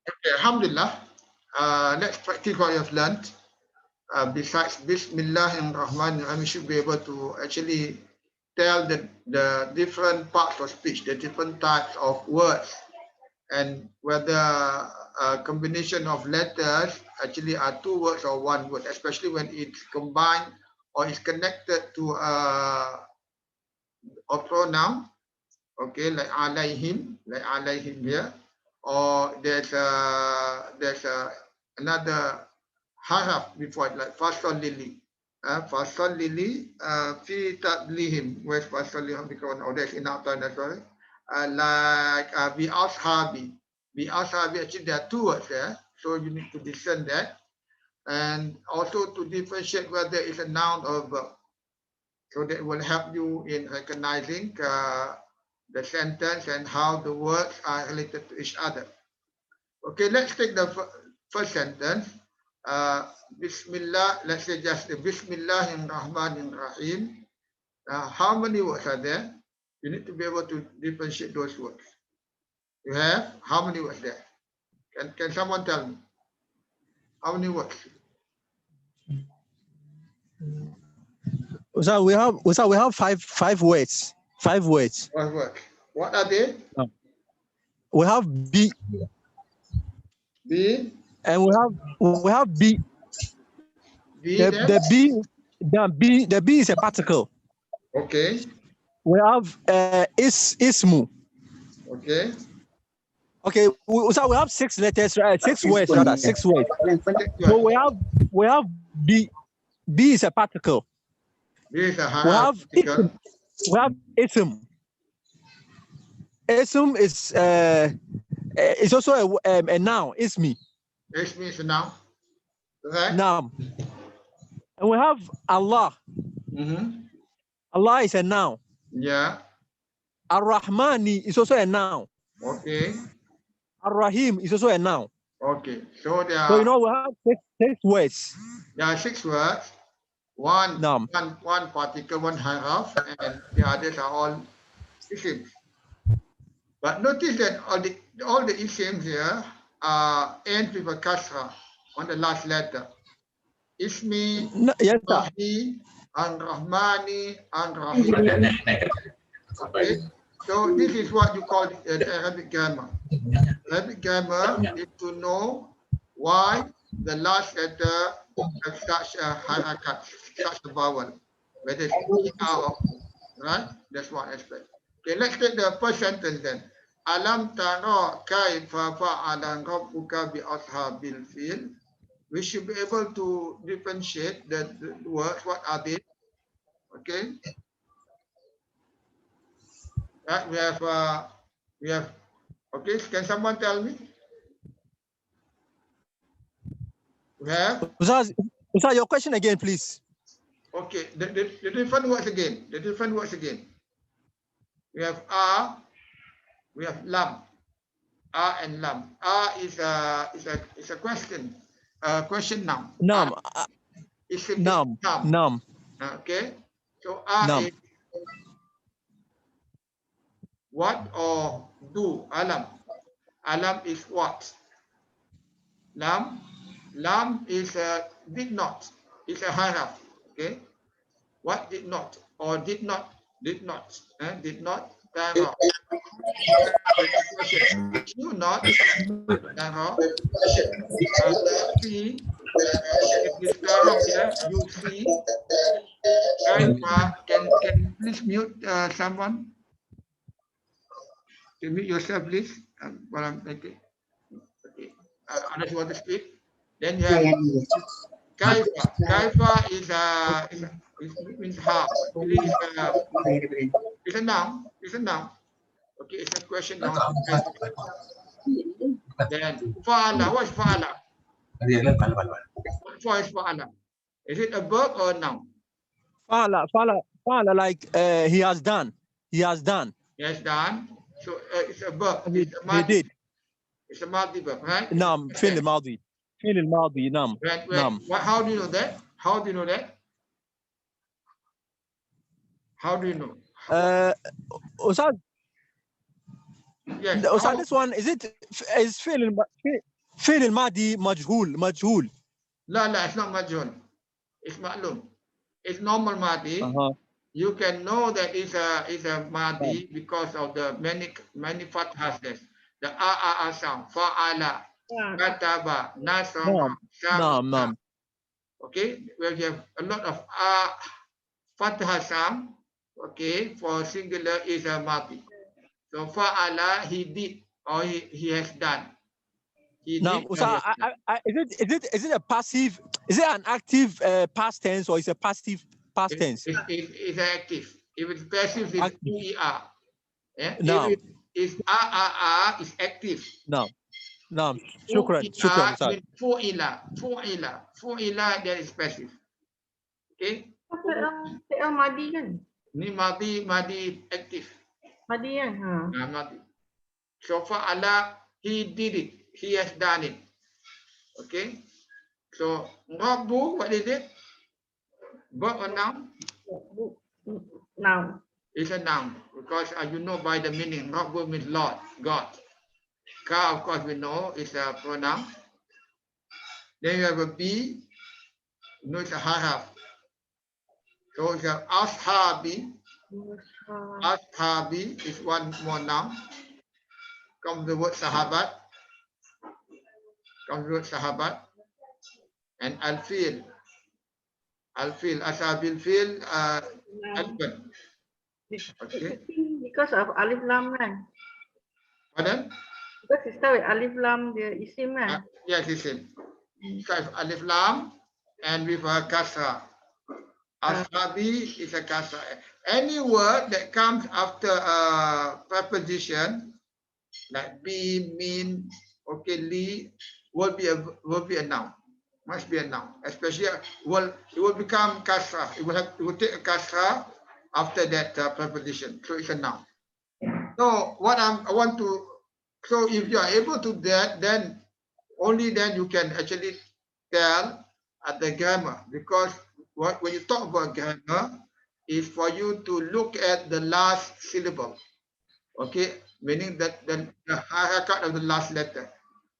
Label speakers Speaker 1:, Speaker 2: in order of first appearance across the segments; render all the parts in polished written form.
Speaker 1: Okay, Alhamdulillah. Let's practice what you have learned. Besides Bismillahirrahmanirrahim, you should be able to actually tell the different parts of speech, the different types of words, and whether a combination of letters actually are two words or one word, especially when it's combined or is connected to a pronoun, okay, like alayhim here, or there's another haraf before it, like fasol lili. Fasol lili fi tablihim. Where's fasol lili? Because oh, there's in our time as well. Like bi ashabi. Bi ashabi, actually there are two words there, so you need to discern that, and also to differentiate whether it's a noun or a verb. So that will help you in recognizing the sentence and how the words are related to each other. Okay, let's take the first sentence. Bismillah, let's say just the Bismillahirrahmanirrahim. How many words are there? You need to be able to differentiate those words. You have how many words there? Can someone tell me? How many words?
Speaker 2: So we have five words. 5 words.
Speaker 1: What words? What are they?
Speaker 2: We have B.
Speaker 1: B.
Speaker 2: And we have B.
Speaker 1: B.
Speaker 2: The B is a particle.
Speaker 1: Okay.
Speaker 2: We have ismu.
Speaker 1: Okay.
Speaker 2: Okay, so we have 6 letters, right? 6 words, rather 6 words. So we have B. B is a particle.
Speaker 1: B is a
Speaker 2: particle. We have ism. Ism is it's also a noun. Ismi.
Speaker 1: Ismi is a noun. Okay.
Speaker 2: Noun. And we have Allah. Allah is a noun.
Speaker 1: Yeah.
Speaker 2: Ar-Rahmani is also a noun.
Speaker 1: Okay.
Speaker 2: Ar-Rahim is also a noun.
Speaker 1: Okay. So there are.
Speaker 2: So you know we have 6 words.
Speaker 1: There are 6 words. One particle, one haraf, and the others are all isms. But notice that all the isms here end with a kasra on the last letter. Ismi,
Speaker 2: yes,
Speaker 1: Rahmi, An-Rahmani, An-Rahim. Okay. So this is what you call Arabic grammar. Arabic grammar is to know why the last letter has such a harakat, such a vowel, whether it's or right? That's one aspect. Okay, let's take the first sentence then. Alam tara kaifa fa'ala rabbuka bi ashabil fil. We should be able to differentiate the words. What are they? Okay. Right, we have. Okay, can someone tell me? We have.
Speaker 2: Ustaz, your question again, please.
Speaker 1: Okay, the different words again. The different words again. We have we have lam. And lam. Is a question. Question noun.
Speaker 2: Noun.
Speaker 1: It's
Speaker 2: noun. Noun.
Speaker 1: Okay. So is what or do. Alam. Alam is what? Lam is did not. It's a haraf. Okay. What did not or did not? Did not. Did not. Tara. Do not. Tara. See. This tara here. You see. Can you please mute someone? Can you mute yourself, please? While I'm okay. Unless you want to speak. Then you have kaifa. Kaifa is means how. It's a noun. It's a noun. Okay, it's a question noun. Then fa'ala. What is fa'ala? What is fa'ala? Is it a verb or a noun?
Speaker 2: Fa'ala, like he has done. He has done.
Speaker 1: He has done. So it's a verb.
Speaker 2: He did.
Speaker 1: It's a multi verb, right?
Speaker 2: Naam, fi'l al-madi. Fi'l al-madi, naam.
Speaker 1: How do you know that? How do you know that? How do you know?
Speaker 2: Ustaz,
Speaker 1: Yes.
Speaker 2: So this one is فعل الماضي مجهول.
Speaker 1: لا, it's not majhul. It's ma'lum. It's normal madi. You can know that it's a madi because of the many fathahs. The a sound. Fa'ala, kataba, nasara,
Speaker 2: نعم.
Speaker 1: Okay, where you have a lot of fathah sound. Okay, for singular is a madi. So fa'ala, he did or he has done. He did.
Speaker 2: So is it a passive? Is it an active past tense or is it a passive past tense?
Speaker 1: It's active. If it's passive, it's er. Yeah?
Speaker 2: No.
Speaker 1: If it's it's active.
Speaker 2: No. شكرا أستاذ.
Speaker 1: Fu'ila, that is passive. Okay?
Speaker 3: Madi kan?
Speaker 1: Ni madi active.
Speaker 3: Madi kan?
Speaker 1: Madi. So fa'ala, he did it. He has done it. Okay? So Rabbu, what is it? Verb or noun?
Speaker 3: Noun.
Speaker 1: It's a noun because you know by the meaning. Rabbu means Lord, God. Ka, of course, we know is a pronoun. Then you have a B. No, it's a haraf. So it's a ashabi. Ashabi is one more noun. Comes the word sahabat. And al-fil. Ashabil fil, elephant. Okay.
Speaker 3: Because of alif lam kan?
Speaker 1: Pardon?
Speaker 3: Because it start with alif lam, the isim kan?
Speaker 1: Yes, isim. Starts with alif lam and with a kasra. Ashabi is a kasra. Any word that comes after a preposition like be, mean, okay, li, will be a noun. Must be a noun. Especially it will become kasra. It will take a kasra after that preposition. So it's a noun. So what I want to, so if you are able to do that, then only then you can actually tell at the grammar, because when you talk about grammar, is for you to look at the last syllable. Okay, meaning that the harakat of the last letter,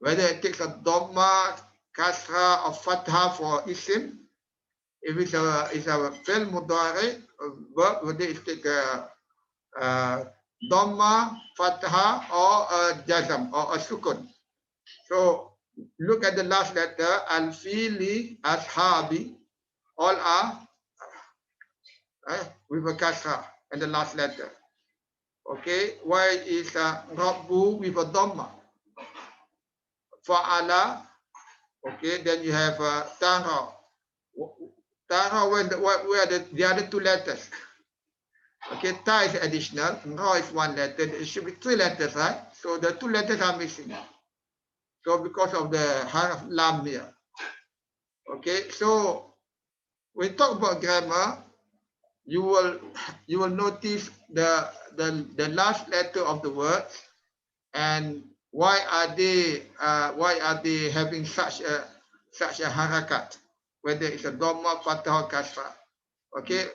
Speaker 1: whether it takes a dhamma, kasra, or fatha for isim. If it's a fi'l mudhari verb, whether it take a dhamma, fatha, or a jazam, or a sukun. So look at the last letter, al-fili, ashabi, all are with a kasra and the last letter. Okay, why is Rabbu with a dhamma? Fa'ala, okay, then you have Tara. Tara, where the other two letters? Okay, Ta is additional, Ra is one letter. It should be three letters, right? So the two letters are missing. So because of the harf lam here. Okay, so when we talk about grammar, you will notice the last letter of the word and why are they having such a harakat, whether it's a dhamma, fatha, or kasra. Okay,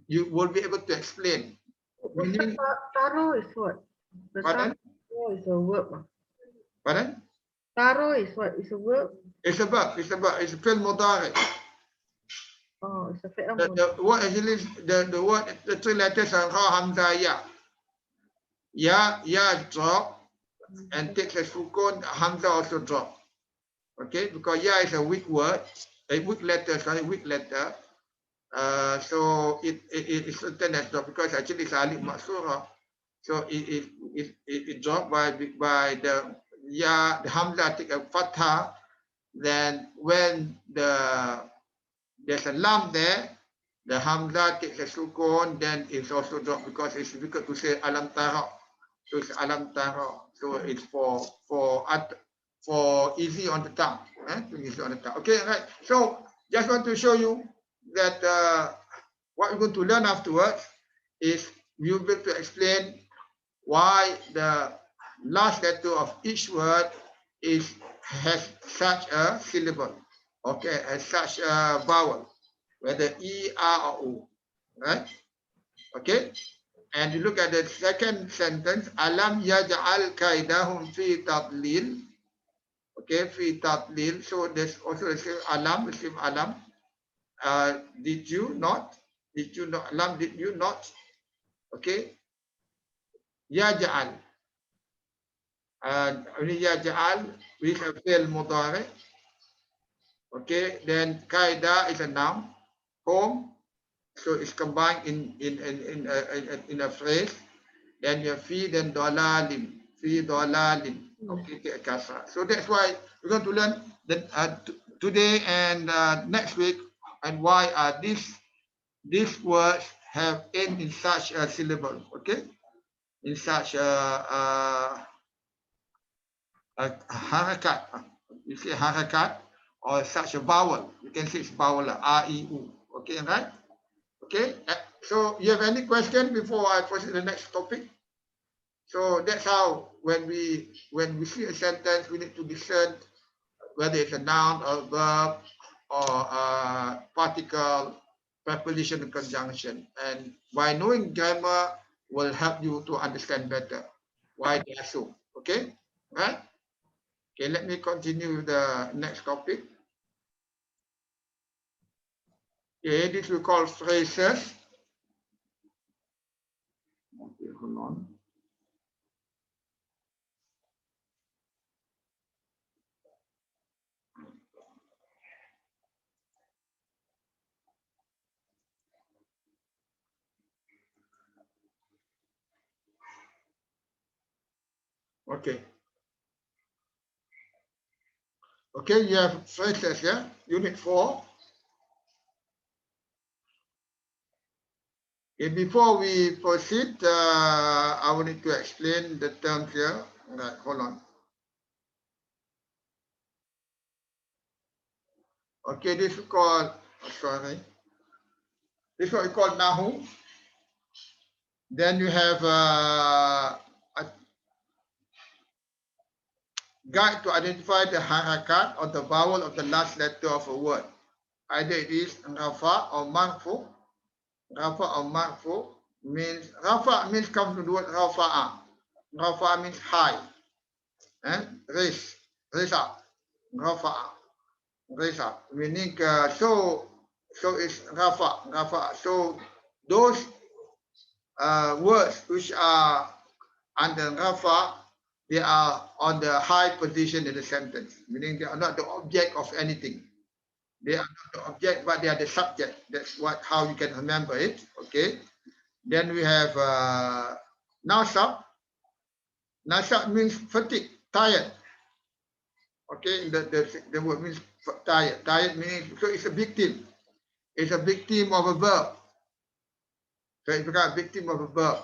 Speaker 1: you will be able to explain. Meaning,
Speaker 3: Taro is what?
Speaker 1: Pardon?
Speaker 3: Taro is a verb.
Speaker 1: Pardon?
Speaker 3: Taro is what? It's a verb.
Speaker 1: It's a verb. It's a fi'l mudhari.
Speaker 3: Oh, it's a fi'l
Speaker 1: The word actually, the word, the three letters are ra, hamza, ya. Ya drop and takes a sukun. Hamza also drop. Okay, because ya is a weak word, a weak letter. So it's written as drop because actually it's alif maksura. So it dropped by the ya, the hamza take a fatha. Then when there's a lam there, the hamza takes a sukun, then it's also dropped because it's difficult to say alam tara. So it's alam tara. So it's for easy on the tongue. Easy on the tongue. Okay, right. So just want to show you that what we're going to learn afterwards is we'll be able to explain why the last letter of each word has such a syllable. Okay, as such a vowel, whether E, R, or O, right? Okay, And you look at the second sentence, alam yaj'al kaidahum fi tadlil. Okay, fi tadlil. So there's also the same alam, the same alam. Did you not? Did you not? Alam, did you not? Okay. Yaj'al. Yaj'al with a fi'l mudhari. Okay, then kaida is a noun. Home. So it's combined in a phrase. Then you have fi, then dalalim. Fi dalalim. Okay, take a kasra. So that's why we're going to learn that today and next week, and why these words have end in such a syllable. Okay, in such a harakat. You say harakat or such a vowel. You can say it's vowel, R-E-U. Okay, right? Okay. So you have any question before I proceed to the next topic? So that's how when we see a sentence, we need to discern whether it's a noun or a verb or a particle, preposition, and conjunction. And by knowing grammar will help you to understand better why they are so. Okay, right? Okay, let me continue with the next topic. Okay, this we call phrases. Okay, hold on. Okay. Okay, you have phrases, yeah? Unit 4. Okay, before we proceed, I will need to explain the terms here. Right, hold on. Okay, this is called, sorry. This is what we call nahu. Then you have a guide to identify the harakat or the vowel of the last letter of a word. Either it is rafa or marfu. Rafa or marfu means, rafa means comes from the word rafa'a. Rafa means high. Raise up. Rafa'a. Raise up. Meaning, so it's rafa. So those words which are under rafa, they are on the high position in the sentence, meaning they are not the object of anything. They are not the object, but they are the subject. That's how you can remember it. Okay. Then we have nasab. Nasab means fatigue, tired. Okay, the word means tired. Tired meaning, so it's a victim. It's a victim of a verb. So it's become a victim of a verb.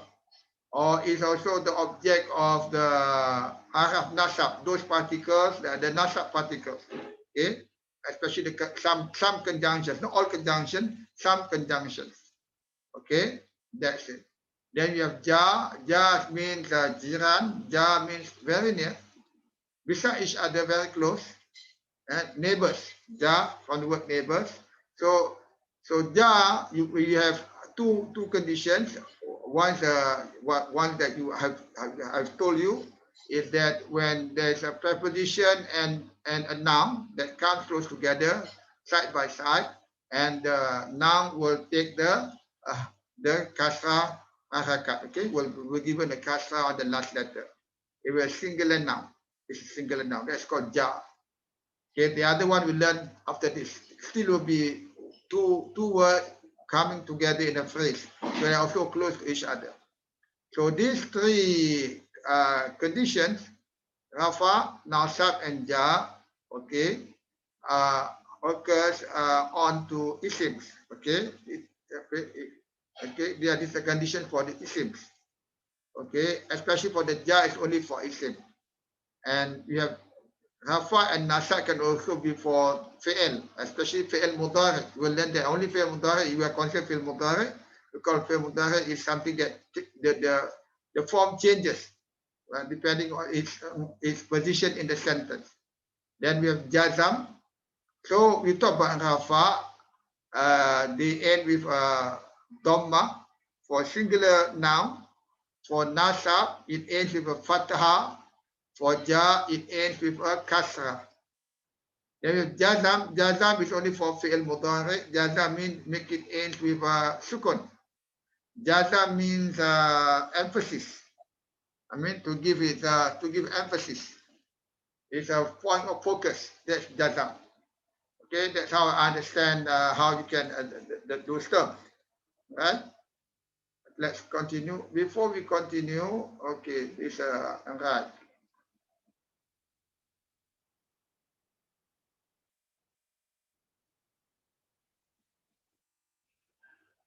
Speaker 1: Or is also the object of the haraf nasab, those particles, the nasab particles. Okay, especially some conjunctions, not all conjunctions, some conjunctions. Okay, that's it. Then you have ja. Ja means jiran. Ja means very near, beside each other, very close. And neighbors. Ja from the word neighbors. So ja, we have two conditions. One that you have told you is that when there's a preposition and a noun that comes close together side by side, and the noun will take the kasra harakat. Okay, we're given a kasra on the last letter. It was singular noun. It's a singular noun. That's called ja. Okay, the other one we learn after this. Still will be two words coming together in a phrase. So they are also close to each other. So these three conditions, rafa, nasab, and ja, okay, occurs onto isms. Okay, okay, this is a condition for the isms. Okay, especially for the ja, it's only for ism. And we have rafa and nasab can also be for fi'l, especially fi'l mudhari. You will learn that only fi'l mudhari, you are considered fi'l mudhari, because fi'l mudhari is something that the form changes depending on its position in the sentence. Then we have jazam. So we talk about rafa, they end with dhamma for singular noun. For nasab, it ends with a fatha. For jar, it ends with a kasra. Then jazam, jazam is only for fi'il mudhari. Jazam means make it end with a sukun. Jazam means emphasis. I mean to give it to give emphasis. It's a point of focus. That's jazam. Okay, that's how I understand how you can those terms, right? Let's continue. Before we continue, okay, this right.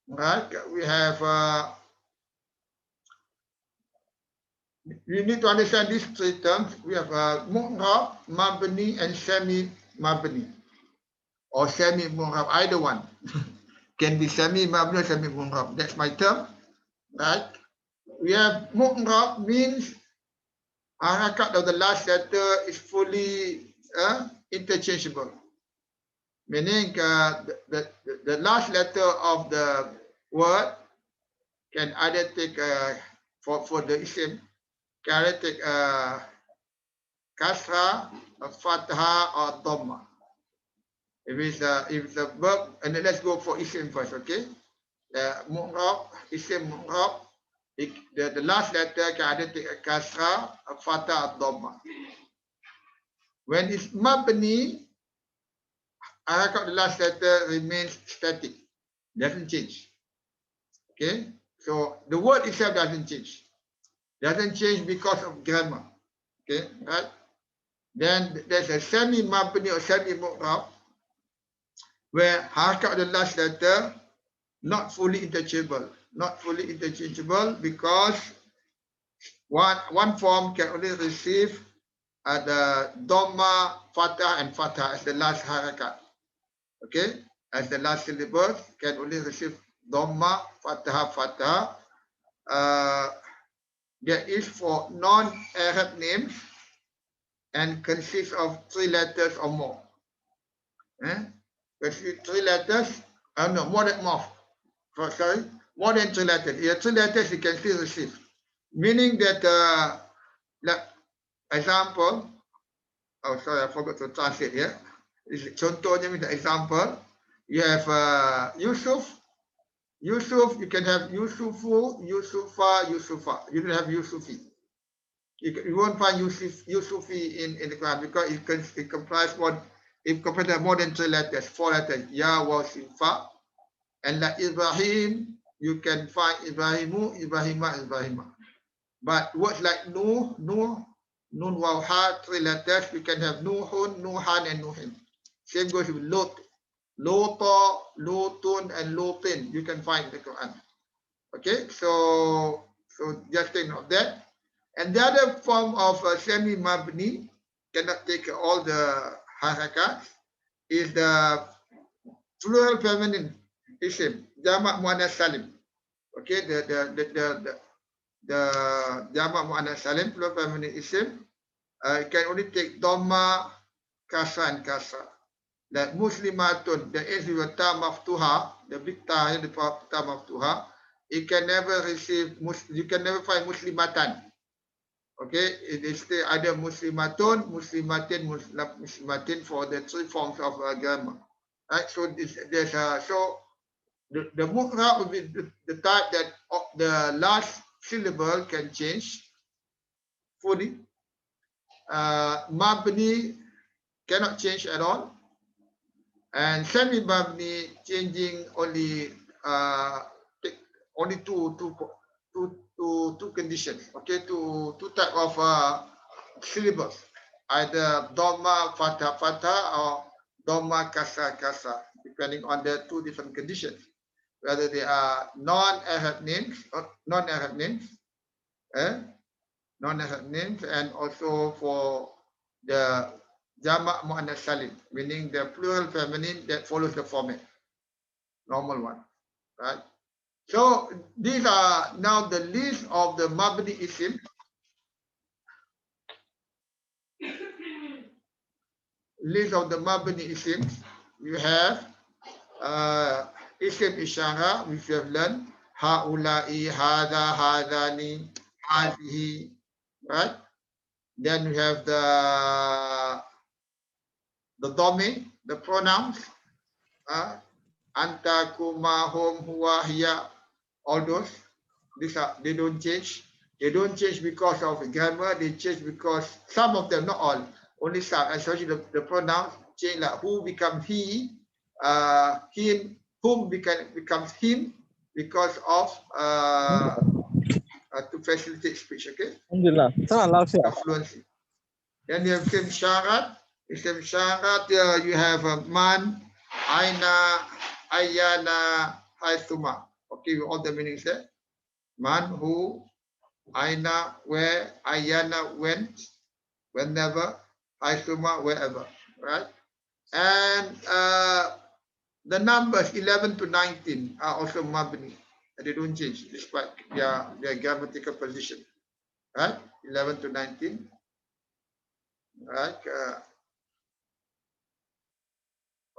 Speaker 1: Right, we have. You need to understand these three terms. We have mu'rab, mabni, and semi-mabni, or semi-mu'rab. Either one can be semi-mabni or semi-mu'rab. That's my term, right? We have mu'rab means harakat of the last letter is fully interchangeable, meaning the last letter of the word can either take for the isim, can either take kasra, a fatha, or dhamma. If it's a verb, and then let's go for isim first, okay? Mu'rab, isim mu'rab, the last letter can either take a kasra, a fatha, or dhamma. When it's mabni, harakat the last letter remains static, doesn't change. Okay, so the word itself doesn't change because of grammar. Okay, right? Then there's a semi-mabni or semi-mu'rab where harakat the last letter not fully interchangeable, because one form can only receive the dhamma, fatha, and fatha as the last harakat. Okay, as the last syllable can only receive dhamma, fatha, fatha. That is for non-Arab names and consists of 3 letters or more. Consists 3 letters, no, more than 3 letters. Yeah, 3 letters you can still receive. Meaning that, example, oh sorry, I forgot to translate here. Contohnya means example. You have Yusuf. Yusuf, you can have Yusufu, Yusufa, Yusufa. You don't have Yusufi. You won't find Yusufi in the Quran because it comprises more than 3 letters, 4 letters. Ya, wa, sifa. And like Ibrahim, you can find Ibrahimu, Ibrahima, Ibrahima. But words like Nuh, Nun, Waw, Ha, 3 letters, we can have Nuhun, Nuhan, and Nuhin. Same goes with Lot. Lota, Lotun, and Lotin, you can find in the Quran. Okay, so just take note of that. And the other form of semi-mabni, cannot take all the harakats, is the plural feminine isim, jamak muannas salim. Okay, the jamak muannas salim, plural feminine isim, it can only take dhamma, kasra, and kasra. Like muslimatun, the ends with a ta maftuha, the big ta, the ta maftuha, it can never receive, you can never find muslimatan. Okay, it is still either muslimatun, muslimatin, muslimatin for the 3 forms of grammar. Right, so there's so the mu'rab will be the type that the last syllable can change fully. Mabni cannot change at all. And semi-mabni changing only two conditions. Okay, two type of syllables, either dhamma, fatha, fatha, or dhamma, kasra, kasra, depending on the 2 different conditions, whether they are non-Arab names or non-Arab names, non-Arab names, and also for the jamak muannas salim, meaning the plural feminine that follows the format, normal one, right? So these are now the list of the mabni isim. List of the mabni isims. You have isim ishara, which we have learned, haula'i, hadha, hadani, hadhihi, right? Then we have the domain, the pronouns, anta, kuma, hum, huwa, hiya, all those. These are, they don't change. They don't change because of grammar. They change because some of them, not all, only some. Especially the pronouns change, like who becomes he, him, whom becomes him because of to facilitate speech. Okay.
Speaker 2: Alhamdulillah.
Speaker 1: Fluency. Then you have same syarat. Same syarat. You have man, aina, ayana, haithuma. Okay, all the meanings there. Man, who, aina, where, ayana, went, whenever, haithuma, wherever. Right? And the numbers 11 to 19 are also mabni. They don't change despite their grammatical position. Right? 11 to 19. Right?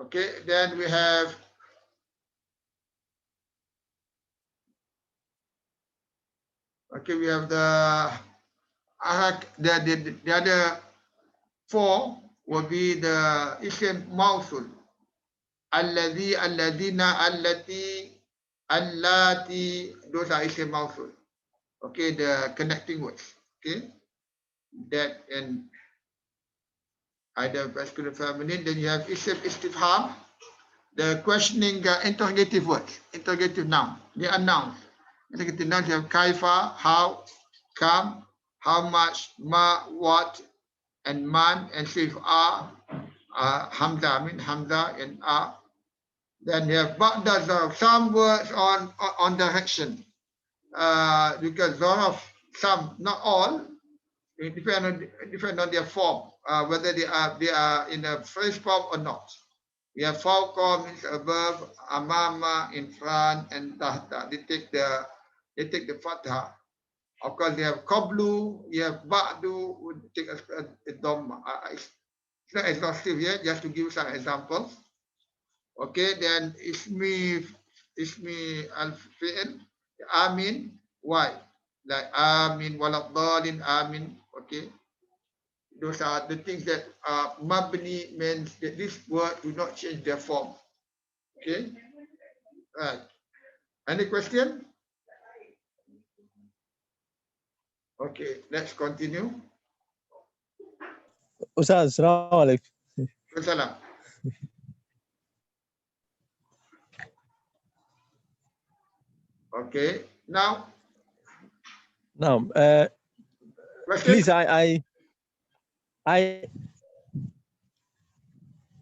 Speaker 1: Okay, then we have the other four will be the ism mausul. Alladhi, alladina, allati, allati, those are ism mausul. Okay, the connecting words. Okay, that and either masculine, feminine. Then you have ism istifham, the questioning interrogative words, interrogative noun. They are nouns. Interrogative nouns, you have kaifa, how, come, how much, ma, what, and man, and sif hamza, hamza and Then you have ba'da, some words on direction. Because zarf, some, not all, it depend on their form, whether they are in a phrase form or not. We have fawqa means above, amama in front, and tahta. They take the fatha. Of course, they have qablu, you have ba'du, would take a dhamma. It's not exhaustive here, just to give some examples. Okay, then ismi al-fi'l, amin, why? Like amin, waladhalin, amin, okay. Those are the things that mabni means that this word do not change their form. Okay, right. Any question? Okay, let's continue.
Speaker 2: Ustaz, Assalamu alaikum.
Speaker 1: Salam. Okay, now.
Speaker 2: Now,
Speaker 1: Question?
Speaker 2: please,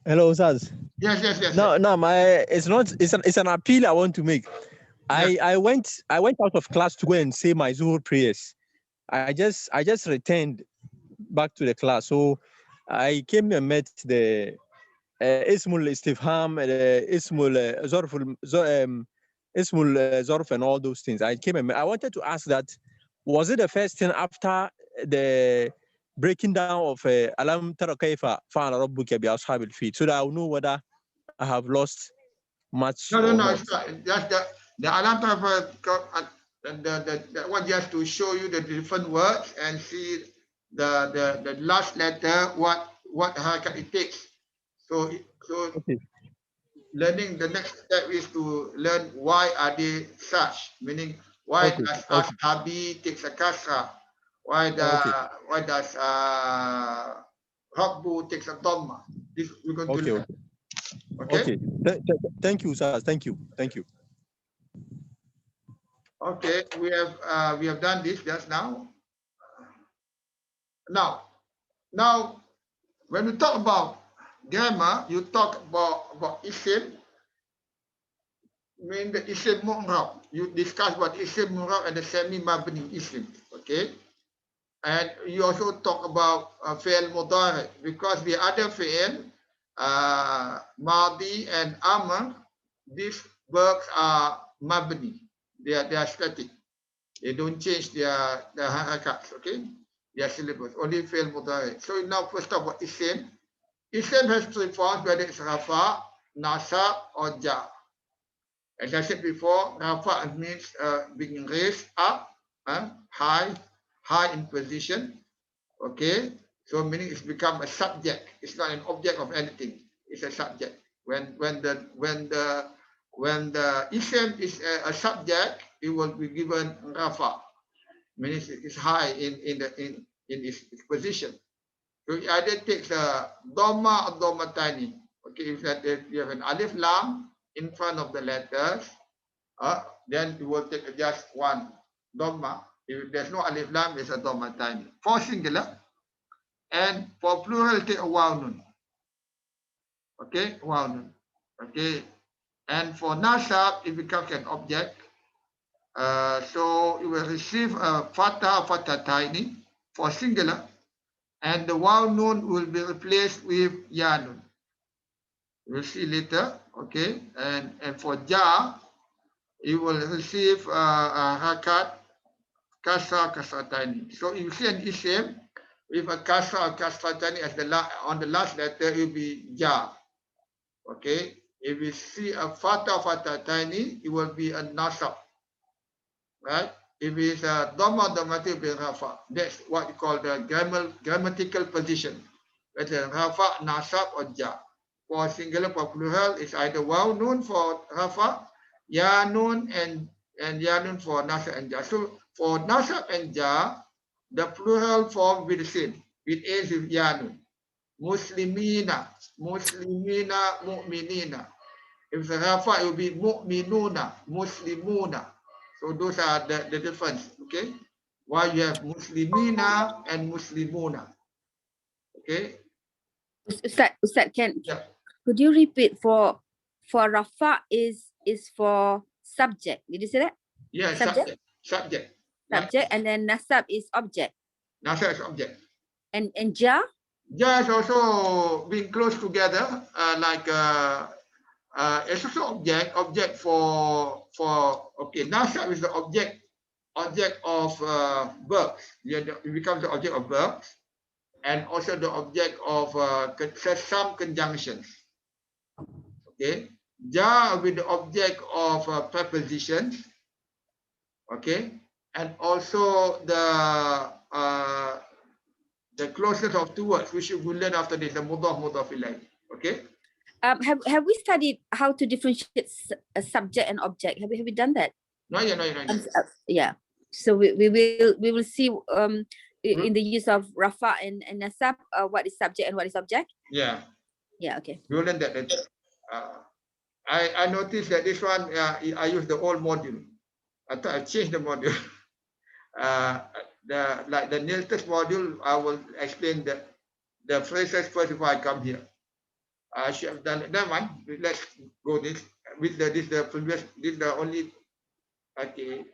Speaker 2: hello, Ustaz.
Speaker 1: Yes.
Speaker 2: No, it's an appeal I want to make. Yes. I went out of class to go and say my Zuhur prayers. I just returned back to the class. So I came and met the Ismul Istifham, Ismul Zorf and all those things. I came and I wanted to ask that, was it the first thing after the breaking down of Alam Tara Kaifa Fa'ala Rabbuka bi Ashabil Fil, so that I'll know whether I have lost much?
Speaker 1: No, it's not. Just the Alam Tara, the one just to show you the different words and see the last letter, what harakat it takes. So okay. Learning, the next step is to learn why are they such, meaning why does ashabi takes a kasra, why does Rabbu takes a dhamma. This we're going to learn. Okay.
Speaker 2: Thank you, sir. Thank you.
Speaker 1: Okay, we have done this just now. Now, when we talk about grammar, you talk about isim, mean the isim mu'rab. You discuss about isim mu'rab and the semi-mabni isim. Okay, and you also talk about fi'l mudhari, because the other fi'l, madi and amr, these verbs are mabni. They are static. They don't change their harakats, okay? Their syllables, only fi'l mudhari. So now first talk about isim. Isim has three forms, whether it's rafa, nasab, or jar. As I said before, rafa means being raised up, high in position. Okay, so meaning it's become a subject. It's not an object of anything. It's a subject. When the ism is a subject, it will be given rafa, meaning it's high in its position. So it either takes a dhamma or dhammatani. Okay, if you have an alif lam in front of the letters, then you will take just one dhamma. If there's no alif lam, it's a dhammatani. For singular, and for plural, take a waw nun. Okay, waw nun. Okay, and for nasab, it becomes an object. So you will receive a fatataini for singular, and the waw nun will be replaced with ya nun. We'll see later. Okay, and for ja, you will receive a hakat kasratani. So if you see an isim with a kasra or kasratani as on the last letter, it will be ja. Okay, if you see a fatatani, it will be a nasab. Right? If it's a dhamma, it will be rafa. That's what you call the grammatical position. Whether rafa, nasab, or ja. For singular, for plural, it's either waw nun for rafa, ya nun and ya nun for nasab and ja. So for nasab and ja, the plural form will be the same. It ends with ya nun. Muslimina, mu'minina. If it's a rafa, it will be mu'minuna, muslimuna. So those are the difference. Okay, why you have muslimina and muslimuna. Okay.
Speaker 4: Ustaz,
Speaker 1: Yeah.
Speaker 4: could you repeat for rafa is for subject? Did you say that?
Speaker 1: Yeah,
Speaker 4: Subject?
Speaker 1: Subject.
Speaker 4: Subject, and then nasab is object.
Speaker 1: Nasab is object.
Speaker 4: And ja?
Speaker 1: Ja is also being close together, it's also object for okay. Nasab is the object of verbs. Yeah, it becomes the object of verbs, and also the object of some conjunctions. Okay, ja will be the object of prepositions. Okay, and also the closest of two words, which we will learn after this, the Mudhof-Mudhof Ilayhi. Okay.
Speaker 4: Have we studied how to differentiate a subject and object? Have we done that?
Speaker 1: No, yeah.
Speaker 4: Yeah. So we will see in the use of rafa and nasab what is subject and what is object.
Speaker 1: Yeah.
Speaker 4: Yeah. Okay.
Speaker 1: We will learn that later. I noticed that this one I use the old module. I thought I changed the module. The nil test module, I will explain the phrases first before I come here. I should have done it. Never mind. Let's go this with the previous. This is the only. Okay.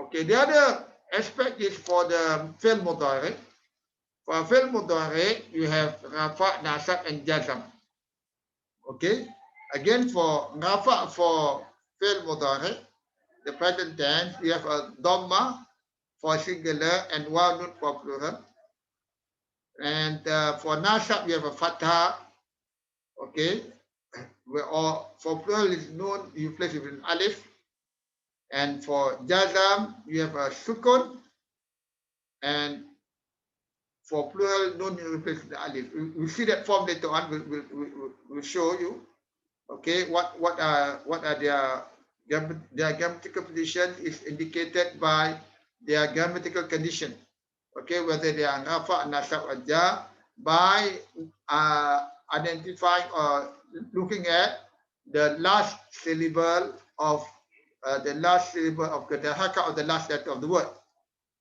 Speaker 1: Okay. The other aspect is for the fi'l mudhari. For fi'l mudhari, you have rafa, nasab, and jazm. Okay. Again, for rafa for fi'l mudhari, the present tense, you have a dhamma for singular and waw nun for plural. And for nasab, you have a fatha. Okay. Or for plural is nun, you place it with an alif. And for jazam, you have a sukun. And for plural, nun, you replace with the alif. We'll see that form later on. We'll show you. Okay, what are their grammatical position is indicated by their grammatical condition. Okay, whether they are rafa, nasab, or ja, by identifying or looking at the last syllable of the haka or the last letter of the word.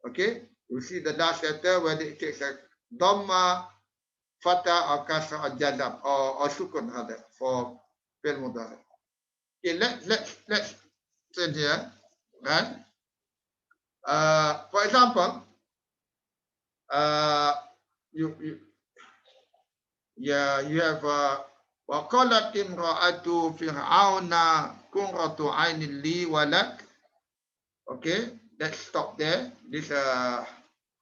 Speaker 1: Okay, you see the last letter whether it takes a dhamma, fatha, or kasra, or jazam, or sukun rather for fi'l mudhari. Okay, let's turn here, right? For example, you have وقالت امرأة فرعون قرة عين لي ولك. Okay, let's stop there. This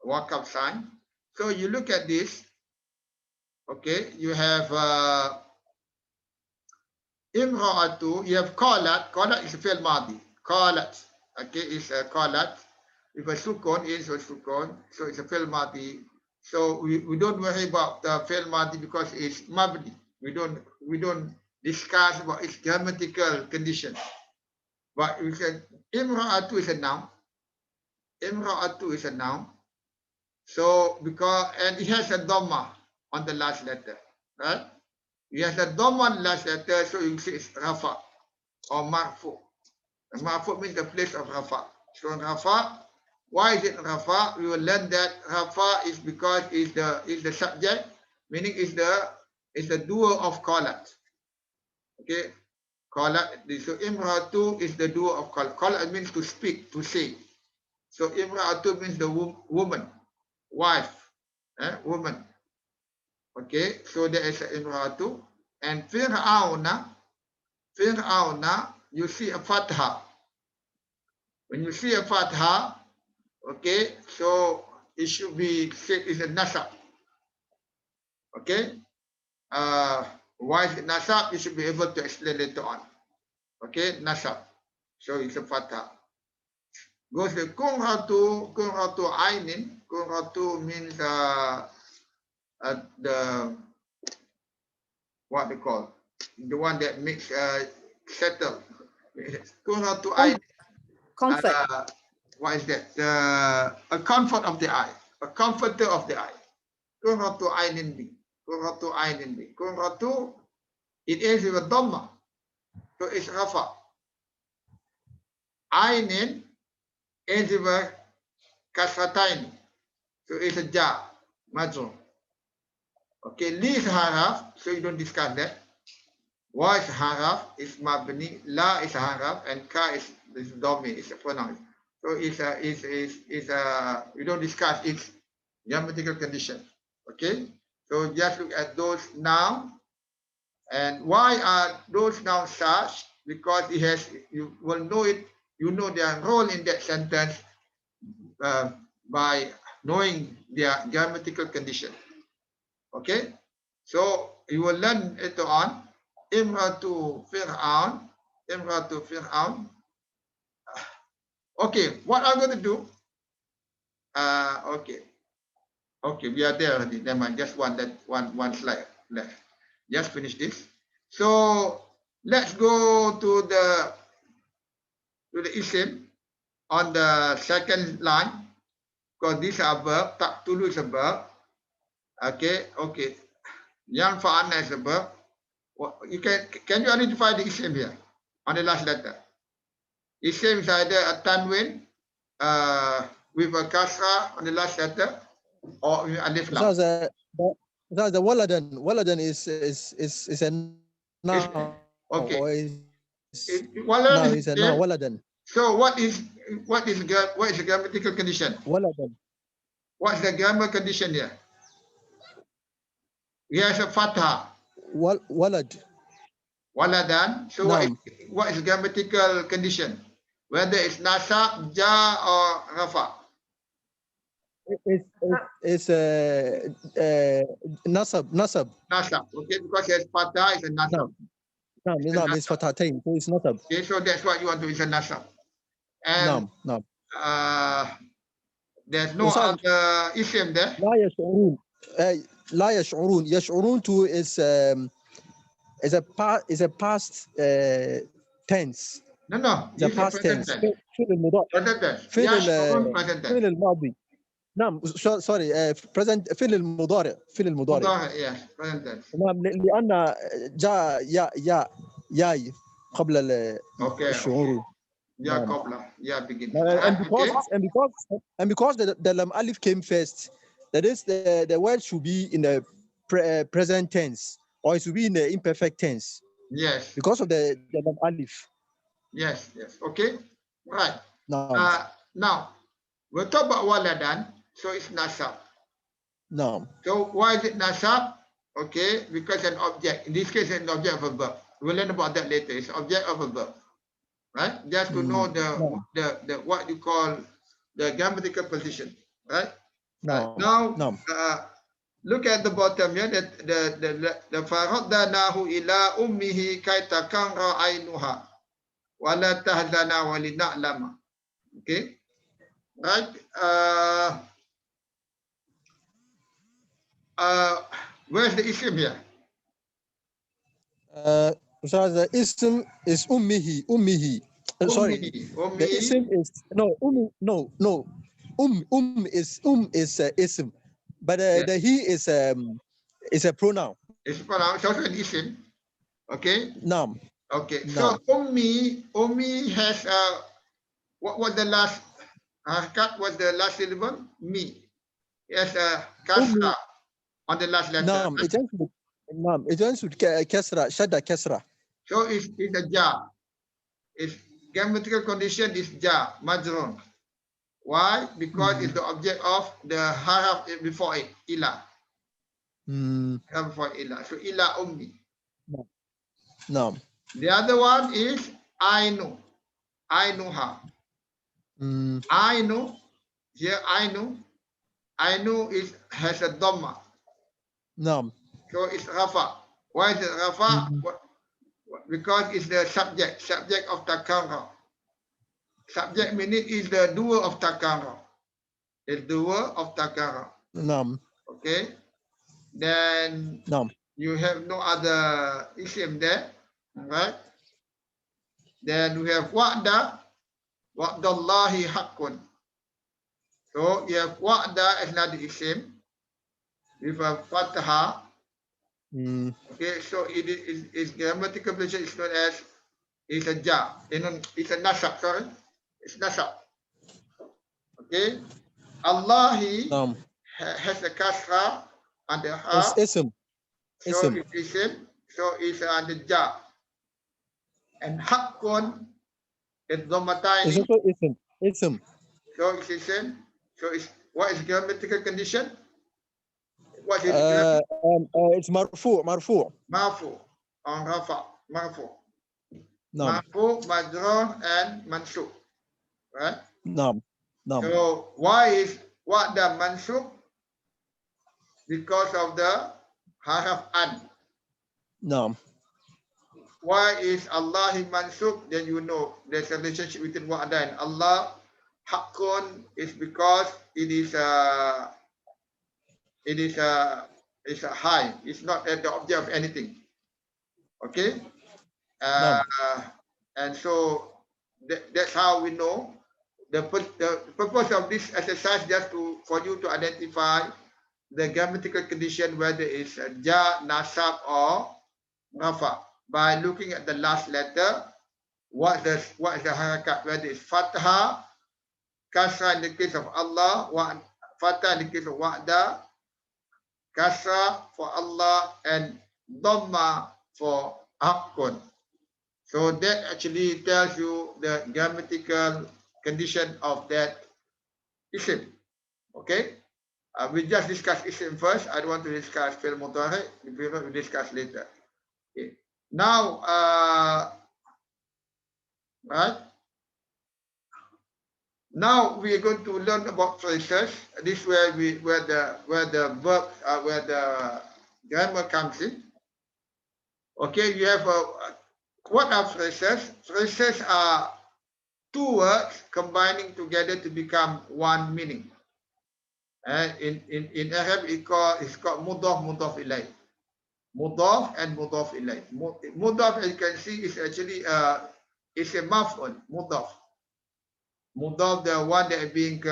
Speaker 1: walk-up sign. So you look at this. Okay, you have Imra'atu, you have qalat. Qalat is a fi'l madi. Qalat. Okay, it's a qalat. If a sukun is a sukun, so it's a fi'l madi. So we don't worry about the fi'l madi because it's mabni. We don't discuss about its grammatical condition. But we can imra'atu is a noun. Imra'atu is a noun. So because and it has a dhamma on the last letter, right? It has a dhamma on the last letter, so you say it's rafa or marfu. And marfu means the place of rafa. So rafa, why is it rafa? We will learn that rafa is because is the subject, meaning is the doer of qalat. Okay, qalat. So imratu is the doer of qalat. Qalat means to speak, to say. So imratu means the woman, wife, woman. Okay, so there is imratu. And fir'auna, you see a fatha. When you see a fatha, okay, so it should be said is a nasab. Okay, why is it nasab? You should be able to explain later on. Okay, nasab. So it's a fatha. Goes the kunratu ainin. Kunratu means the what they call the one that makes settle. Kunratu ainin.
Speaker 4: Comfort.
Speaker 1: What is that? A comfort of the eye, a comforter of the eye. Qurratu aynin bi. Qurratu aynin bi. Qurratu, it ends with a dhamma. So it's rafa. Aynin ends with a kasratain. So it's a ja, majrur. Okay, li is haraf, so you don't discuss that. Wa is haraf, is mabni, la is haraf, and ka is dhammi, is a pronoun. So it's a we don't discuss its grammatical condition. Okay, so just look at those nouns. And why are those nouns such? Because it has, you will know it, you know their role in that sentence by knowing their grammatical condition. Okay, so you will learn later on. Imratu Fir'aun, Imratu Fir'aun. Okay, what I'm going to do? Okay, we are there already. Never mind, just one slide left. Just finish this. So let's go to the isim on the second line, because these are verb. Taqtulu is a verb. Okay. Yang fa'ana is a verb. You can you identify the isim here on the last letter? Isim is either a tanwin with a kasra on the last letter, or alif lam.
Speaker 2: The waladan is a noun.
Speaker 1: Okay.
Speaker 2: Or is
Speaker 1: Waladan
Speaker 2: is a noun. Waladan.
Speaker 1: So what is the grammatical condition?
Speaker 2: Waladan.
Speaker 1: What's the grammar condition here? He has a fatha.
Speaker 2: Walad.
Speaker 1: Waladan. So what is the grammatical condition? Whether it's nasab, ja, or rafa.
Speaker 2: It's nasab.
Speaker 1: Nasab. Okay, because it has fatha, it's a nasab.
Speaker 2: No, it's fathatain, so it's nasab.
Speaker 1: Okay, so that's what you want to do, is a nasab. And
Speaker 2: No.
Speaker 1: There's no other isim there.
Speaker 2: لا يشعرون. يشعرون to is a past tense.
Speaker 1: No.
Speaker 2: The past tense. فعل المضارع. فعل الماضي. نعم sorry present فعل المضارع.
Speaker 1: Yes, present tense.
Speaker 2: نعم لأن جاء ياي قبل الشعور.
Speaker 1: Ya qabla, ya begin.
Speaker 2: And because the lam alif came first, that is the word should be in the present tense, or it should be in the imperfect tense.
Speaker 1: Yes.
Speaker 2: Because of the lam alif.
Speaker 1: Yes. Okay. Right.
Speaker 2: No.
Speaker 1: Now we'll talk about waladan. So it's nasab.
Speaker 2: No.
Speaker 1: So why is it nasab? Okay, because an object. In this case, an object of a verb. We'll learn about that later. It's object of a verb. Right? Just to know the what you call the grammatical position. Right?
Speaker 2: No.
Speaker 1: Now Look at the bottom here. The faradanahu ila ummihi kay takanra ainuha wala tahzana walina'lama. Okay, right? Where's the ism here?
Speaker 2: So the ism is ummihi. Sorry,
Speaker 1: Ummi.
Speaker 2: the ism is no is ism, but
Speaker 1: Yeah.
Speaker 2: the he is a pronoun.
Speaker 1: It's pronounced also an ism. Okay.
Speaker 2: Nam.
Speaker 1: Okay.
Speaker 2: Nam.
Speaker 1: So ummi has what was the last cut was the last syllable? Mi. Yes, kasra on the last letter.
Speaker 2: Nam. It ends with nam. It ends with kesra. Shadda kesra.
Speaker 1: So it's a ja. Its grammatical condition is ja, majrun. Why? Because it's the object of the harf before it, ila. Before ila. So ila ummi.
Speaker 2: Nam.
Speaker 1: The other one is ainu. Ainuha. Ainu. Here ainu. Ainu has a dhamma.
Speaker 2: Nam.
Speaker 1: So it's rafa. Why is it rafa? Because it's the subject of takara. Subject meaning is the doer of takara. The doer of takara.
Speaker 2: Nam.
Speaker 1: Okay. Then
Speaker 2: Nam.
Speaker 1: you have no other ism there. Right. Then we have wa'da. Wa'dallahi haqqun. So you have wa'da as another ism with a fatha. Okay, so it is grammatical position is known as it's a ja. It's a nasab, sorry. It's nasab. Okay. Allahi has a kasra and the ha.
Speaker 2: It's ism.
Speaker 1: So it's ism. So it's under ja. And haqqun is dhammatayni.
Speaker 2: It's also ism. Ism.
Speaker 1: So it's ism. So it's what is grammatical condition? What is
Speaker 2: it's marfu.
Speaker 1: Marfu on rafa. Marfu.
Speaker 2: Nam.
Speaker 1: Marfu, majrur, and mansub. Right?
Speaker 2: Nam. Nam.
Speaker 1: So why is what the mansub? Because of the harf an.
Speaker 2: Nam.
Speaker 1: Why is Allahi mansub? Then you know there's a relationship between wa'da and Allah. Haqqun is because it is a high. It's not the object of anything. Okay. And so that's how we know the purpose of this exercise just for you to identify the grammatical condition whether it's ja, nasab, or rafa by looking at the last letter. What is the harakat? Whether it's fatha, kasra in the case of Allah, fatha in the case of wa'da, kasra for Allah, and dhamma for haqqun. So that actually tells you the grammatical condition of that ism. Okay? We just discussed ism first. I don't want to discuss fi'l mudhari. We discuss later. Okay. Now, right? Now we are going to learn about phrases. This is where the verb where the grammar comes in. Okay, you have what are phrases? Phrases are two words combining together to become one meaning. In Arab, it's called Mudhof-Mudhof Ilayhi. Mudhof and Mudhof Ilayhi. Mudhof, as you can see, is actually it's a maf'ul. Mudhof. Mudhof, the one that is being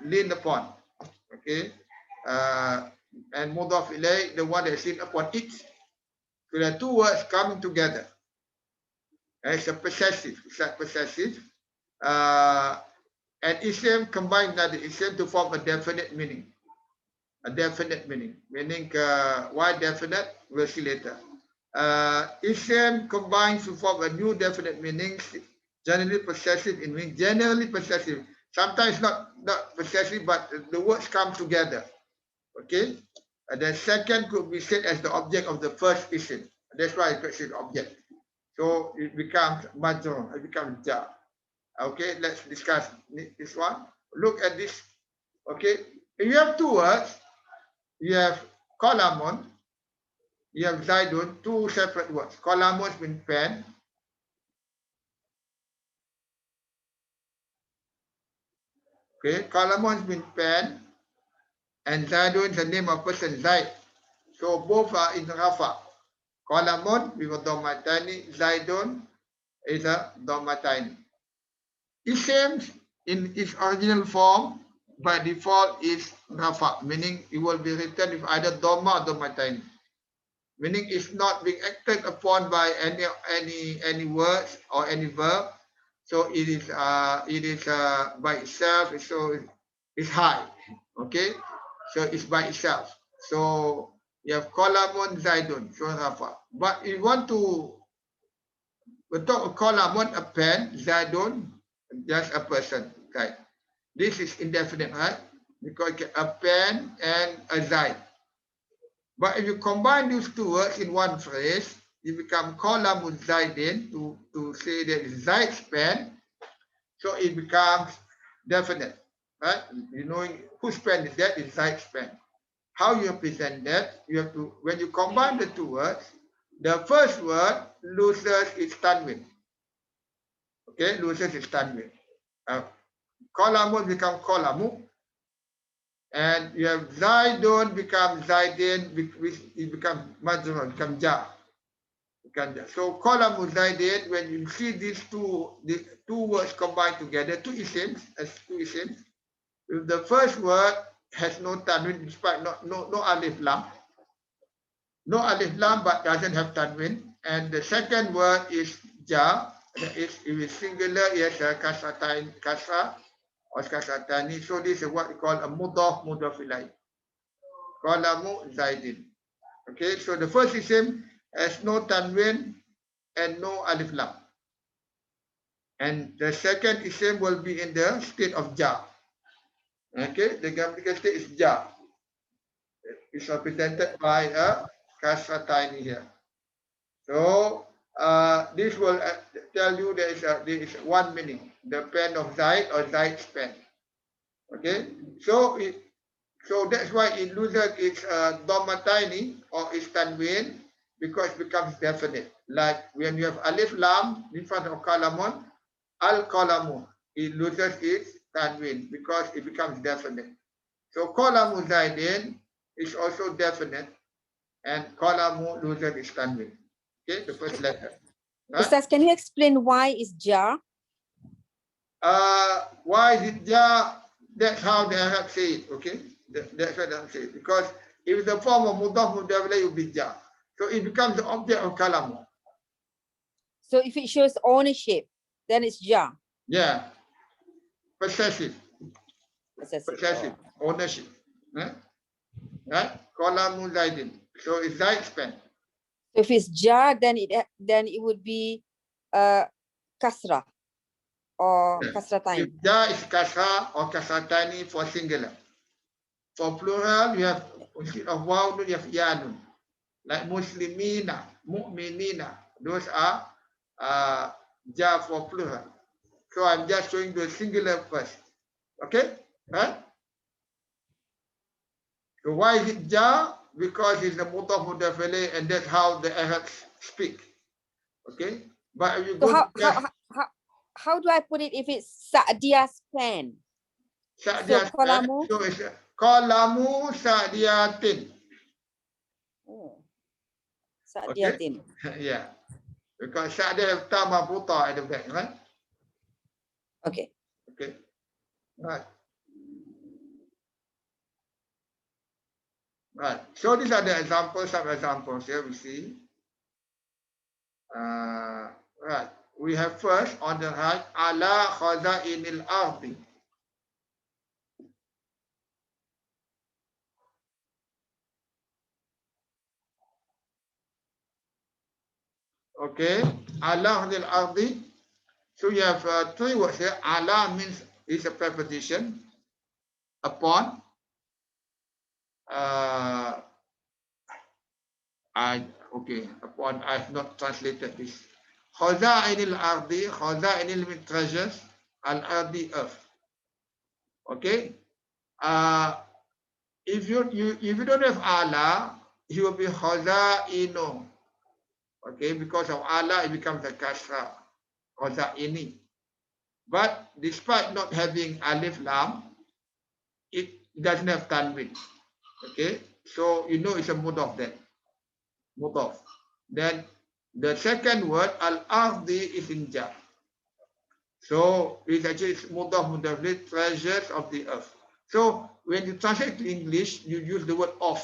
Speaker 1: leaned upon. Okay. And Mudhof Ilayhi, the one that is leaned upon it. So there are two words coming together. It's a possessive. It's like possessive. And ism combines another ism to form a definite meaning. A definite meaning. Meaning, why definite? We'll see later. Ism combines to form a new definite meaning. Generally possessive in meaning. Generally possessive. Sometimes not possessive, but the words come together. Okay. The second could be said as the object of the first ism. That's why it's called object. So it becomes majrur. It becomes ja. Okay, let's discuss this one. Look at this. Okay, if you have two words, you have Qalamun, you have Zaidun, two separate words. Qalamun means pen. Okay, Qalamun means pen, and Zaidun is the name of person, Zaid. So both are in Rafa. Qalamun with a Dhammatani, Zaidun is a Dhammatani. Isim in its original form by default is Rafa, meaning it will be written with either Dhamma or Dhammatani. Meaning it's not being acted upon by any words or any verb. So it is by itself, so it's high. Okay, so it's by itself. So you have Qalamun Zaidun, so Rafa. But if you want to talk Qalamun, a pen, Zaidun, just a person, right? This is indefinite, right? Because a pen and a Zaid. But if you combine these two words in one phrase, you become Qalamun Zaidin to say that it's Zaid's pen. So it becomes definite, right? You know whose pen is that? It's Zaid's pen. How you present that? You have to, when you combine the two words, the first word loses its tanwin. Okay, loses its tanwin. Qalamun become Qalamu. And you have Zaidun become Zaidin, which it becomes Majrur, become Ja. So Qalamu Zaidin, when you see these two words combined together, two isims, if the first word has no tanwin, despite no alif lam. No alif lam, but doesn't have tanwin. And the second word is Ja. That is, if it's singular, it has a kasra or kasratani. So this is what we call a Mudhof-Mudhof Ilayhi. Qalamu Zaidin. Okay, so the first isim has no tanwin and no alif lam. And the second isim will be in the state of Ja. Okay, the grammatical state is Ja. It's represented by a kasratani here. So this will tell you there is one meaning, the pen of Zaid or Zaid's pen. Okay, so that's why it loses its Dhammatani or its tanwin, because it becomes definite. Like when you have alif lam in front of Qalamun, al-Qalamu, it loses its tanwin because it becomes definite. So Qalamu Zaidin is also definite, and Qalamu loses its tanwin. Okay, the first letter. Right?
Speaker 4: Ustaz, can you explain why is jar?
Speaker 1: Why is it Ja? That's how the Arab say it, okay? That's what they say it. Because if the form of Mudhof-Mudhof Ilayhi will be Ja. So it becomes the object of Kalamu.
Speaker 4: So if it shows ownership, then it's jar.
Speaker 1: Yeah. Possessive.
Speaker 4: Possessive.
Speaker 1: Possessive. Ownership. Right? Kalamu Zaidin. So it's Zaid's pen.
Speaker 4: So if it's jar, then it would be kasra or
Speaker 1: Yeah.
Speaker 4: kasratain.
Speaker 1: If Ja is kasra or kasratani for singular. For plural, you have, instead of waw, you have yanun. Like muslimina, mu'minina. Those are ja for plural. So I'm just showing the singular first. Okay? Right? So why is it ja? Because it's the Mudhof-Mudhof Ilayhi, and that's how the Arabs speak. Okay? But if you
Speaker 4: So
Speaker 1: go
Speaker 4: how do I put it if it's Sa'diya's pen? So Qalamu?
Speaker 1: so it's Qalamu Sa'diyatin.
Speaker 4: Oh,
Speaker 1: Okay?
Speaker 4: Sa'diyatin.
Speaker 1: Yeah. Because Sa'diya have ta marbuta at the back, right?
Speaker 4: Okay.
Speaker 1: Okay. Right. Right. So these are the examples, some examples here we see. Right. We have first on the right, ala khaza'inil ardi. Okay. Ala khaza'inil ardi. So you have three words here. Ala means is a preposition. Upon. Upon, I've not translated this. Khaza'inil ardi. Khaza'inil means treasures. Al ardi, earth. Okay. if you don't have ala, he will be khazainu. Okay, because of ala, it becomes a kasra, khazaini. But despite not having alif lam, it doesn't have tanwin. Okay, so you know it's a mudhof then. Mudhof. Then the second word al-ardi is in jar. So it's actually Mudhof-Mudhof Ilayhi, treasures of the earth. So when you translate to English, you use the word of,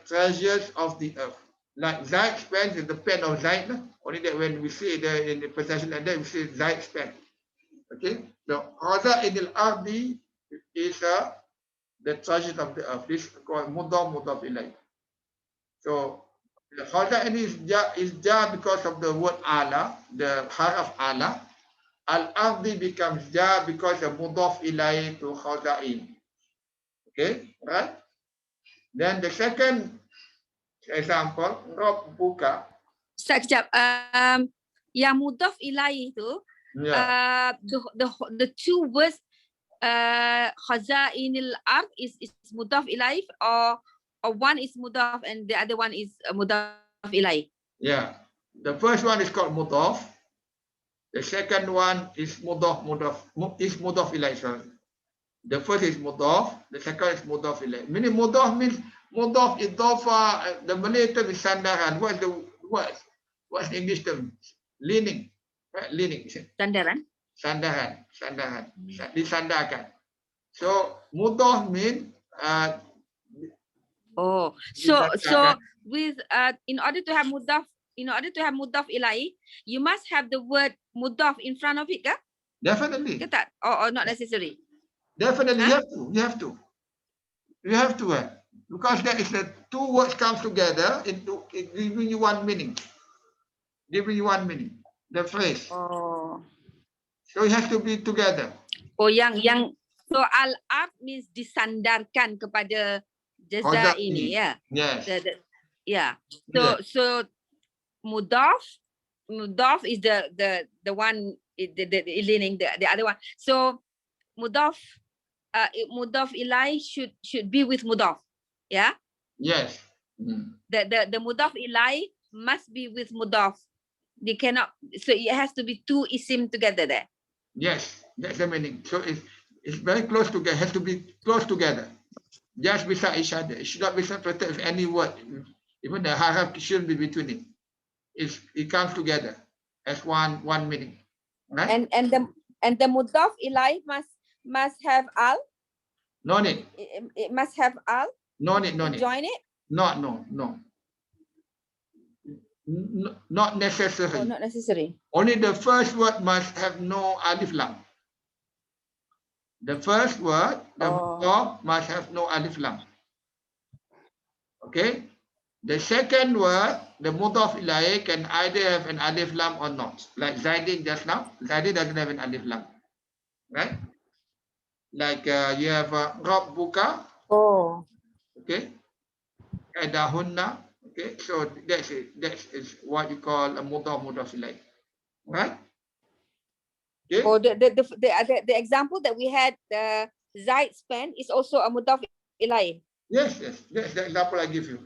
Speaker 1: treasures of the earth. Like Zaid spends is the pen of Zaid. Only that when we see the in the possession like that, we say Zaid spent. Okay. So Hadha in al-ardi is the treasures of the earth. This is called Mudhof-Mudhof Ilayhi. So the Hadha is jar because of the word ala, the harf ala. Al-ardi becomes jar because of mudhof ilayhi to khaza'in. Okay, right? Then the second example, rabbuka.
Speaker 4: Sekejap. Yang mudhaf ilaih tu,
Speaker 1: Yeah.
Speaker 4: the two words khaza'inil ard is mudhaf ilaih, or one is mudhaf and the other one is mudhaf ilaih.
Speaker 1: Yeah. The first one is called mudhaf. The second one is mudhaf ilayhi. Sorry. The first is mudhaf. The second is mudhaf ilayhi. Meaning mudhaf means mudhaf idhafa. The Malay term is sandaran. What's the English term? Leaning. Right? Leaning.
Speaker 4: Sandaran.
Speaker 1: Sandaran. Disandarkan. So mudhaf means
Speaker 4: So with in order to have mudhaf ilaih, you must have the word mudhaf in front of it, ke?
Speaker 1: definitely.
Speaker 4: Ke tak? Or not necessary?
Speaker 1: Definitely,
Speaker 4: Huh?
Speaker 1: you have to. Because there is the two words comes together, it giving you one meaning. The phrase.
Speaker 4: Oh.
Speaker 1: So it has to be together.
Speaker 4: So al-ard means disandarkan kepada jaza ini, ya.
Speaker 1: Yes.
Speaker 4: Yeah.
Speaker 1: Yes.
Speaker 4: So mudhaf is the one the leaning, the other one. So mudhaf ilaih should be with mudhaf. Yeah.
Speaker 1: Yes. Mm.
Speaker 4: The mudhaf ilaih must be with mudhaf. They cannot. So it has to be two isim together there.
Speaker 1: Yes, that's the meaning. So it's very close together. Has to be close together. Just beside each other. It should not be separated with any word. Even the harf shouldn't be between it. It comes together as one meaning. Right?
Speaker 4: And the mudhaf ilaih must have al.
Speaker 1: No need.
Speaker 4: It must have al.
Speaker 1: No need.
Speaker 4: Join it.
Speaker 1: No. Not necessary.
Speaker 4: Oh, not necessary.
Speaker 1: Only the first word must have no alif lam. The first word, the mudhaf, must have no alif lam. Okay. The second word, the mudhaf ilayhi, can either have an alif lam or not. Like Zaidin just now. Zaidin doesn't have an alif lam. Right? Like you have rabbuka.
Speaker 4: Oh.
Speaker 1: Okay. Adahunna. Okay. So that's it. That is what you call a mudhaf ilayhi. Right? Okay.
Speaker 4: Oh, the example that we had, Zaid spent, is also a mudhaf ilaih.
Speaker 1: Yes. That's the example I give you.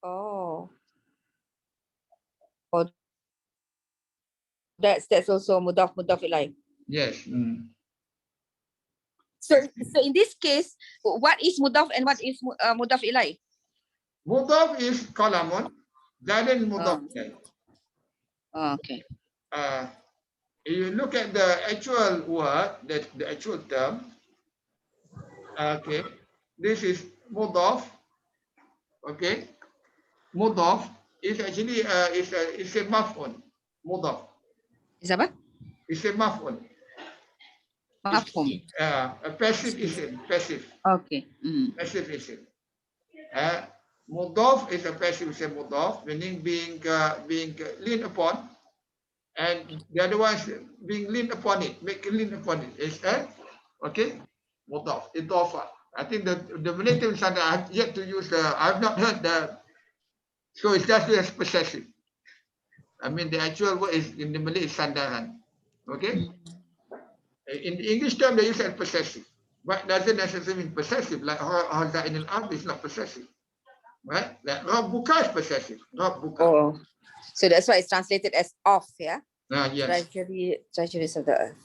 Speaker 4: Oh. That's also mudhaf ilaih.
Speaker 1: Yes. Mm.
Speaker 4: So in this case, what is mudhaf and what is mudhaf ilaih?
Speaker 1: Mudhaf is qalamun. Zaidin mudhaf ilayhi.
Speaker 4: Oh, okay.
Speaker 1: If you look at the actual word, the actual term, okay, this is mudhaf. Okay, mudhaf is actually is a maf'ul. Mudhaf.
Speaker 4: Is apa?
Speaker 1: It's a maf'ul.
Speaker 4: Mafhum.
Speaker 1: A passive isim. Passive.
Speaker 4: Okay.
Speaker 1: Passive isim. Mudhaf is a passive isim. Mudhaf meaning being leaned upon. And the other one is being leaned upon it, lean upon it. It's okay, mudhaf, idhafa. I think the Malay term standard, I have yet to use I've not heard so it's just as possessive. I mean the actual word is in the Malay is sandaran. Okay? In the English term they use it as possessive. but doesn't necessarily mean possessive. Like Haza in al-Ard is not possessive, right? Like Rabbuka is possessive. Rabbuka.
Speaker 4: Oh, so that's why it's translated as of, yeah?
Speaker 1: Yes.
Speaker 4: Treasuries of the earth.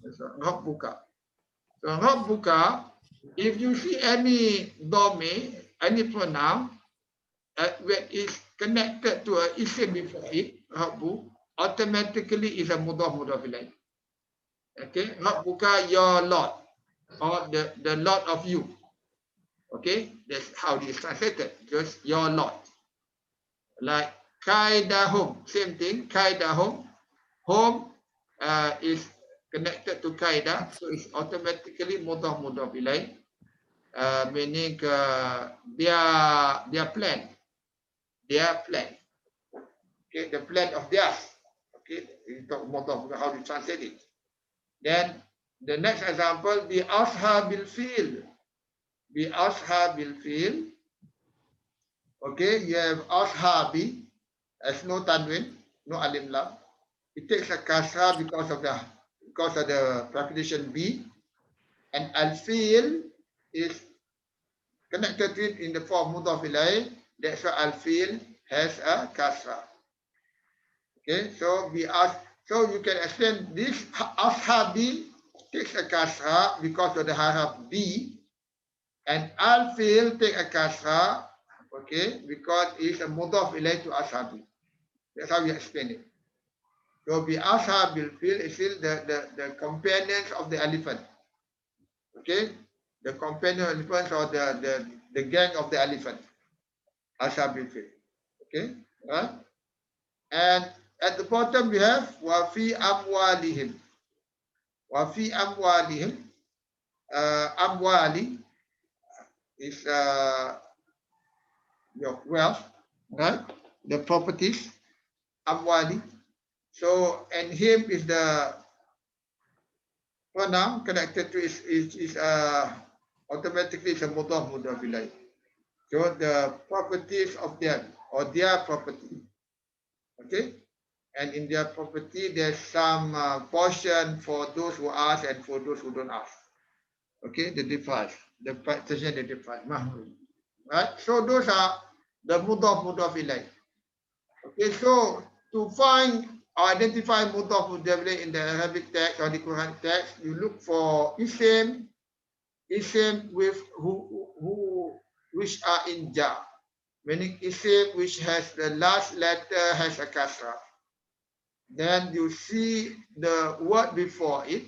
Speaker 1: That's right. Rabbuka. So Rabbuka, if you see any domain, any pronoun, when it's connected to a isim before it, Rabbu, automatically is a Mudhof-Mudhof Ilayhi. Okay, Rabbuka, your Lord, or the Lord of you. Okay, that's how it is translated, just your Lord. Like Kaidahum, same thing, Kaidahum, home is connected to Kaidah, so it's automatically Mudhof-Mudhof Ilayhi, meaning their plan. Okay, the plan of theirs. Okay, you talk about how to translate it. Then the next example, the ashabil fil. The ashabil fil. Okay, you have ashabi as no tanwin, no alim lam. It takes a kasra because of the preposition be, and al fil is connected to it in the form mudhaf ilayh. That's why al fil has a kasra. Okay, so so you can explain this ashabi takes a kasra because of the harf b, and al fil take a kasra, okay, because it's a mudhaf ilayh to ashabi. That's how you explain it. So the ashabil fil is still the companions of the elephant. Okay, the companion elephants or the gang of the elephant. Ashabil fil. Okay, right? And at the bottom we have wafi amwalihim. Wafi amwalihim. Amwali is your wealth, right? The properties. Amwali. So and him is the pronoun connected to is automatically is a Mudhof-Mudhof Ilayhi. So the properties of them or their property. Okay. And in their property, there's some portion for those who ask and for those who don't ask. Okay, the difference, the practitioner, the difference. Right? So those are the Mudhof-Mudhof Ilayhi. Okay, so to find or identify Mudhof-Mudhof Ilayhi in the Arabic text or the Quran text, you look for isim with which are in ja, meaning isim which has the last letter has a kasra. Then you see the word before it,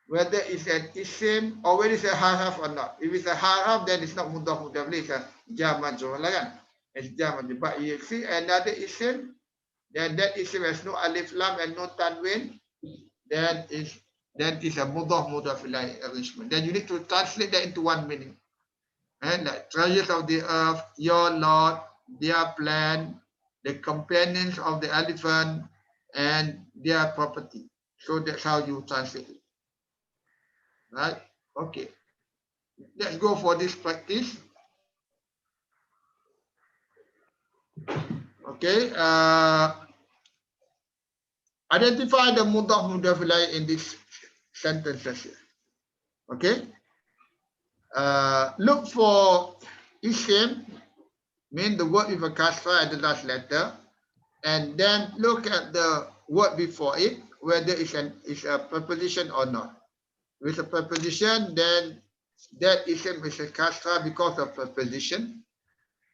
Speaker 1: whether it's an isim or whether it's a haraf or not. If it's a haraf, then it's not Mudhof-Mudhof Ilayhi, it's a ja majrur lah. It's ja majrur. But you see another isim, then that isim has no alif lam and no tanwin, then it's a Mudhof-Mudhof Ilayhi arrangement. Then you need to translate that into one meaning. And like treasures of the earth, your Lord, their plan, the companions of the elephant, and their property. So that's how you translate it. Right? Okay. Let's go for this practice. Okay. Identify the Mudhof-Mudhof Ilayhi in this sentences here. Okay. Look for isim, mean the word with a kasra at the last letter, and then look at the word before it, whether it's a preposition or not. With a preposition, then that isim is a kasra because of preposition.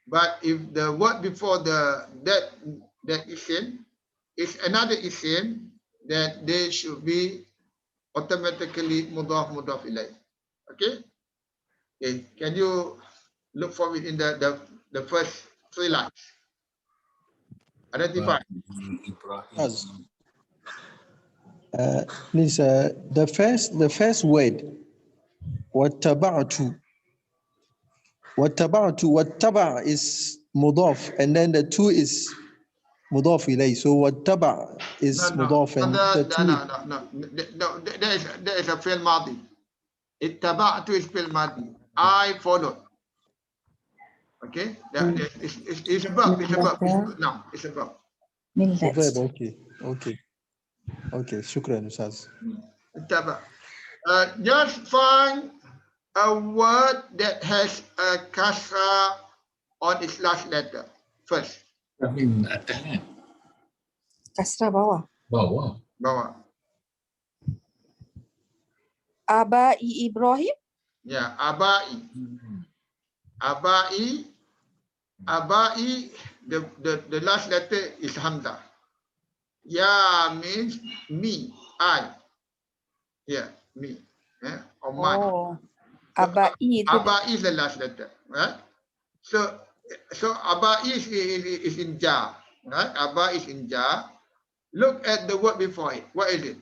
Speaker 1: But if the word before that isim is another isim, then they should be automatically Mudhof-Mudhof Ilayhi. Okay? Okay, can you look for it in the first three lines? Identify.
Speaker 2: Please, the first word, wattaba'tu. Wattaba is mudaf, and then the two is mudaf ilayhi. So wattaba is mudaf, and the two.
Speaker 1: No. There is a fi'l madi. Ittaba'tu is fi'l madi. I followed. Okay, it's a verb. It's a verb. No, it's a verb.
Speaker 2: The verb, okay. Shukran, Ustaz.
Speaker 1: Ittaba. Just find a word that has a kasra on its last letter first.
Speaker 5: Rahim atas kan?
Speaker 4: Kasrah bawah.
Speaker 5: Bawah.
Speaker 1: Bawah.
Speaker 4: Abai Ibrahim.
Speaker 1: Ya, abai. Abai. Abai. The last letter is hamzah. Ya means me, I. Here, me. Or mine.
Speaker 4: Oh.
Speaker 1: So,
Speaker 4: Abai itu.
Speaker 1: Aba is the last letter, right? So Aba is in ja, right? Aba is in ja. Look at the word before it. What is it?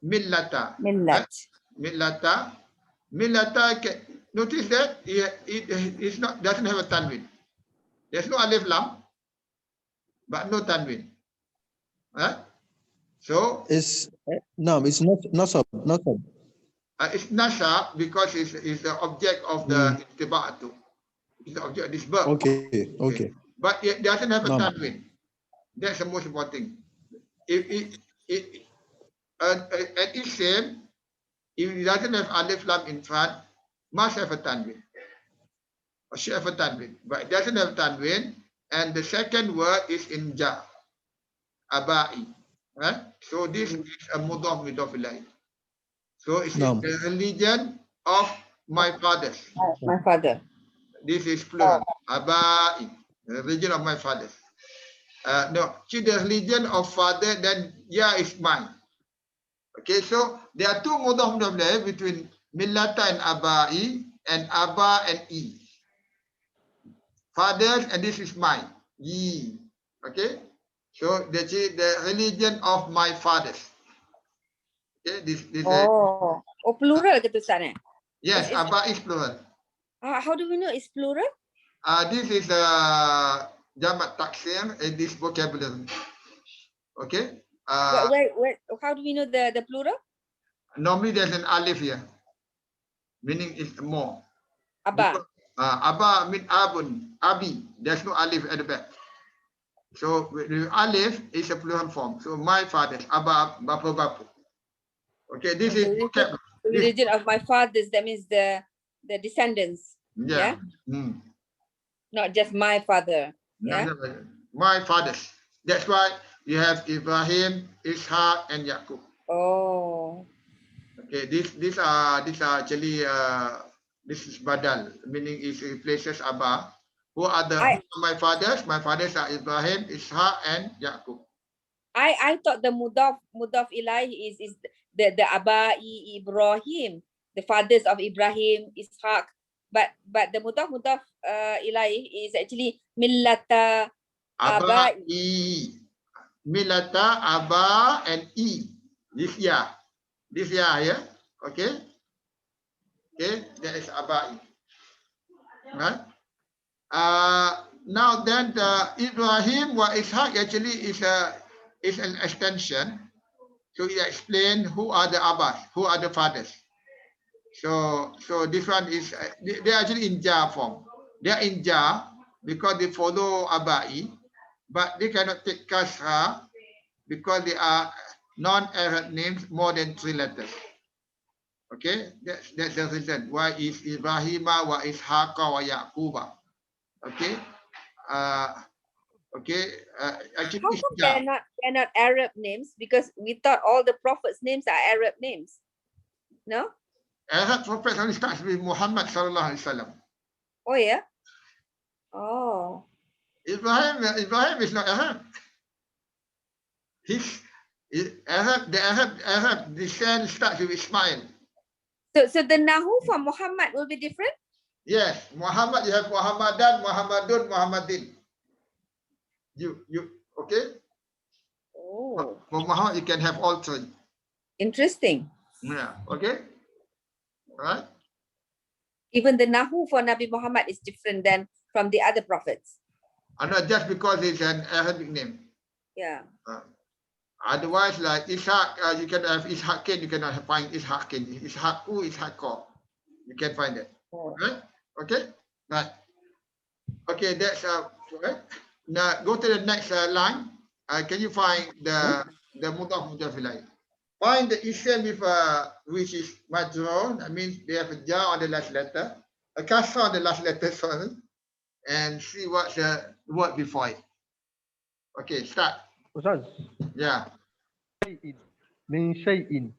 Speaker 1: Millata.
Speaker 4: Millat.
Speaker 1: Right? Millata. Millata. Notice that it's not doesn't have a tanwin. There's no alif lam, but no tanwin. Right? So
Speaker 2: It's no, it's not nasab.
Speaker 1: it's nasab because it's the object of the itiba'atu. It's the object of this verb.
Speaker 2: Okay.
Speaker 1: But it doesn't have a
Speaker 2: Nam.
Speaker 1: tanwin. That's the most important thing. If an isim, if it doesn't have alif lam in front, must have a tanwin. Or should have a tanwin. But it doesn't have tanwin, and the second word is in ja. Abai. Right? So this is a Mudhof-Mudhof Ilayhi. So it's
Speaker 2: Nam.
Speaker 1: the religion of my fathers.
Speaker 4: My father.
Speaker 1: This is plural. Abai. The religion of my fathers. No, see the religion of father, then yeah is mine. Okay, so there are two Mudhof-Mudhof Ilayhi between Millata and Abai, and Aba and E. Fathers, and this is mine. Ye. Okay, so that's the religion of my fathers. Okay, this
Speaker 4: Oh. Oh, plural ke tu Ustaz eh?
Speaker 1: yes,
Speaker 4: It's-
Speaker 1: Aba is plural.
Speaker 4: How do we know it's plural?
Speaker 1: This is Jamak Taksir in this vocabulary. Okay.
Speaker 4: Where, how do we know the plural?
Speaker 1: Normally there's an alif here, meaning it's more.
Speaker 4: Abba.
Speaker 1: Aba mean abun, abi. There's no alif at the back. So the alif is a plural form. So my fathers, Aba, Bapa, Bapa. Okay, this is vocabulary.
Speaker 4: The religion of my fathers, that means the descendants.
Speaker 1: Yeah.
Speaker 4: Not just my father. Yeah.
Speaker 1: My fathers. That's why you have Ibrahim, Ishaq, and Yaqub.
Speaker 4: Oh.
Speaker 1: Okay, these are actually this is badal, meaning it replaces Abba. Who are my fathers? My fathers are Ibrahim, Ishaq, and Yaqub.
Speaker 4: I thought the Mudhof Ilayhi is the Abai Ibrahim, the fathers of Ibrahim, Ishaq. But the Mudhof Ilayhi is actually Millata Abai.
Speaker 1: Millata, Abba, and E. This year, yeah. Okay. Okay, that is Abai. Right. Now then, the Ibrahim wa Ishaq actually is an extension. So he explained who are the Abbas, who are the fathers. So this one is they're actually in Ja form. They're in Ja because they follow Abai, but they cannot take Kasra because they are non-Arab names more than 3 letters. Okay, that's the reason why is Ibrahima wa Ishaqa wa Yaquba. Okay. Actually,
Speaker 4: How come they're not Arab names? Because we thought all the prophets' names are Arab names. No?
Speaker 1: Arab prophet only starts with Muhammad sallallahu alaihi wasallam.
Speaker 4: Oh yeah. Oh.
Speaker 1: Ibrahim is not Arab. The Arab descent starts with Ismail.
Speaker 4: So the Nahu for Muhammad will be different?
Speaker 1: Yes, Muhammad, you have Muhammadan, Muhammadun, Muhammadin. You okay?
Speaker 4: Oh.
Speaker 1: For Muhammad, you can have all 3.
Speaker 4: Interesting.
Speaker 1: Yeah, okay. Right?
Speaker 4: Even the Nahu for Nabi Muhammad is different than from the other prophets.
Speaker 1: Not just because it's an Arabic name.
Speaker 4: Yeah.
Speaker 1: Otherwise, like Ishaq, you can have Ishaqin, you cannot find Ishaqin. Ishaqu, Ishaqo. You can find it.
Speaker 4: Oh.
Speaker 1: Right? Okay? Right. Okay, that's right. Now go to the next line. Can you find the Mudhof-Mudhof Ilayhi? Find the isim with which is majrur. That means they have a jar on the last letter, a kasra on the last letter, sorry, and see what's the word before it. Okay, start.
Speaker 2: Ustaz,
Speaker 1: Yeah.
Speaker 2: min shay'in.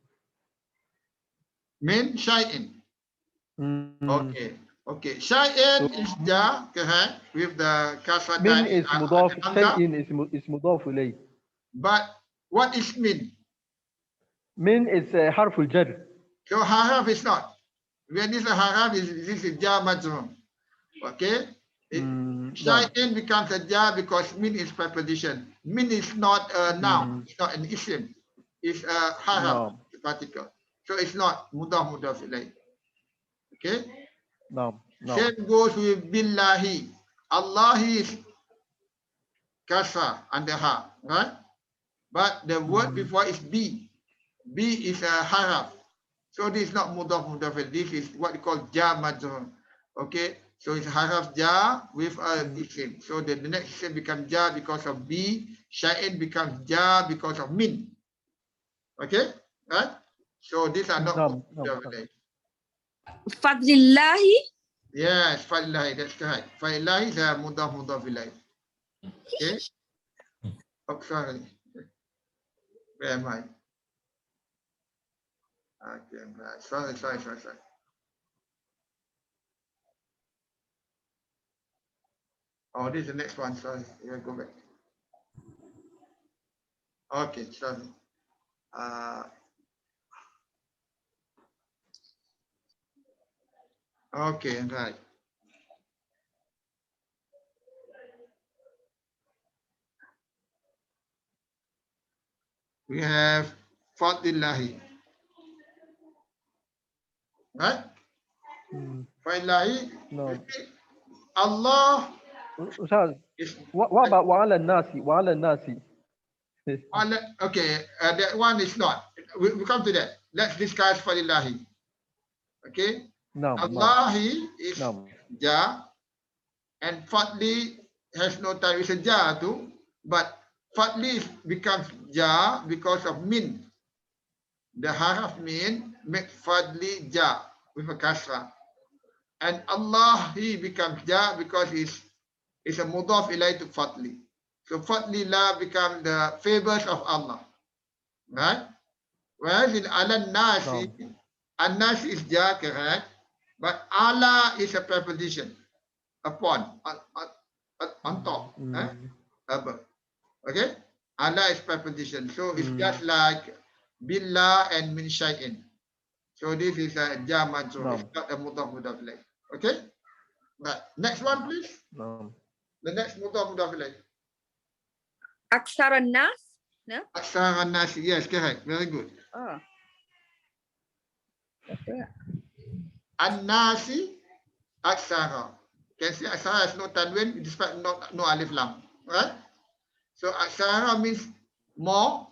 Speaker 1: Min shay'in.
Speaker 2: Mm.
Speaker 1: Okay. Okay. Shay'in is jar, correct, with the kasra.
Speaker 2: Min is mudaf,
Speaker 1: hamza.
Speaker 2: shay'in is mudaf ilayhi.
Speaker 1: But what is min?
Speaker 2: Min is harf al-jar.
Speaker 1: So haraf is not. When this is a haraf, this is jar majrur. Okay. Shay'in becomes a jar because min is preposition. Min is not a noun. It's not an isim. It's a haraf, particle. So it's not mudhof-mudhof ilayhi. Okay.
Speaker 2: No.
Speaker 1: Same goes with billahi. Allah is kasra under ha, right? But the word before is B. B is a haraf. So this is not mudhof-mudhof ilayhi. This is what we call jar majrur. Okay. So it's haraf jar with a isim. So the next isim becomes jar because of B. Shay'in becomes jar because of min. Okay, right? So these are not mudhof ilayhi.
Speaker 4: Fadlillahi.
Speaker 1: Yes, falillahi, that's correct. Falillahi is a mudhof-mudhof ilayhi. Okay. Oh, sorry. Where am I? Okay, right. Sorry. Oh, this is the next one. Sorry, go back. Okay, sorry. Okay, right. We have fadillahi. Right? Fadillahi.
Speaker 2: No.
Speaker 1: Allah
Speaker 2: Ustaz,
Speaker 1: is.
Speaker 2: what about wa'ala nasi? Wa'ala nasi.
Speaker 1: Okay, that one is not. We come to that. Let's discuss fadillahi. Okay.
Speaker 2: No.
Speaker 1: Allahi is ja, and fadli has no time. It's a ja too, but fadli becomes ja because of min. The haraf min makes fadli ja with a kasra, and Allah he becomes ja because it's a mudhaf ilayhi to fadli. So fadli la becomes the favors of Allah, right? Whereas in ala nasi, an-nas is ja, correct, but ala is a preposition upon, on top, above. Okay, ala is preposition, so it's just like billah and min shay'in. So this is a ja majrur. It's not a mudhaf-mudhaf ilayh. Okay, right. Next one, please. The next mudhaf-mudhaf ilayh.
Speaker 4: Aksara nas. No.
Speaker 1: Aksara nasi. Yes, correct. Very good.
Speaker 4: Oh.
Speaker 1: An-nasi aksara. Can see aksara has no tanwin despite no alif lam. Right? So aksara means more.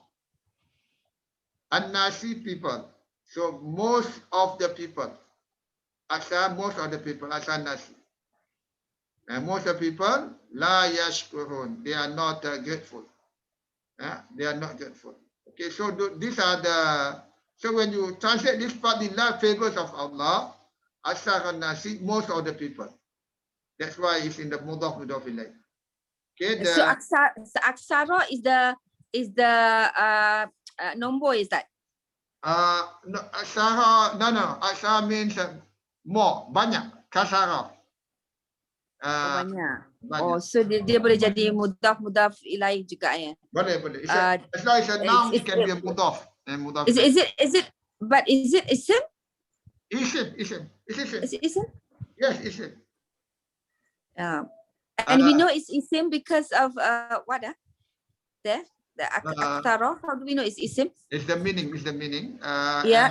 Speaker 1: An-nasi people. So most of the people. Aksara most of the people. Aksara nasi. And most of the people la yashkurun. They are not grateful. They are not grateful. Okay, so these are the. So when you translate this part, the love favors of Allah, aksara nasi, most of the people. That's why it's in the mudhof-mudhof ilayhi. Okay.
Speaker 4: So aksara is the number, is that?
Speaker 1: No, aksara, no. Aksara means more, banyak. Kasara.
Speaker 4: Banyak. Oh, so dia boleh jadi mudhaf ilaih juga ya?
Speaker 1: Boleh. As long as a noun, it can be a mudhaf.
Speaker 4: Is it? But is it isim?
Speaker 1: Isim.
Speaker 4: Is it isim?
Speaker 1: Yes, isim.
Speaker 4: And we know it's isim because of what? The aksara. How do we know it's isim?
Speaker 1: It's the meaning.
Speaker 4: It's the meaning. Yeah.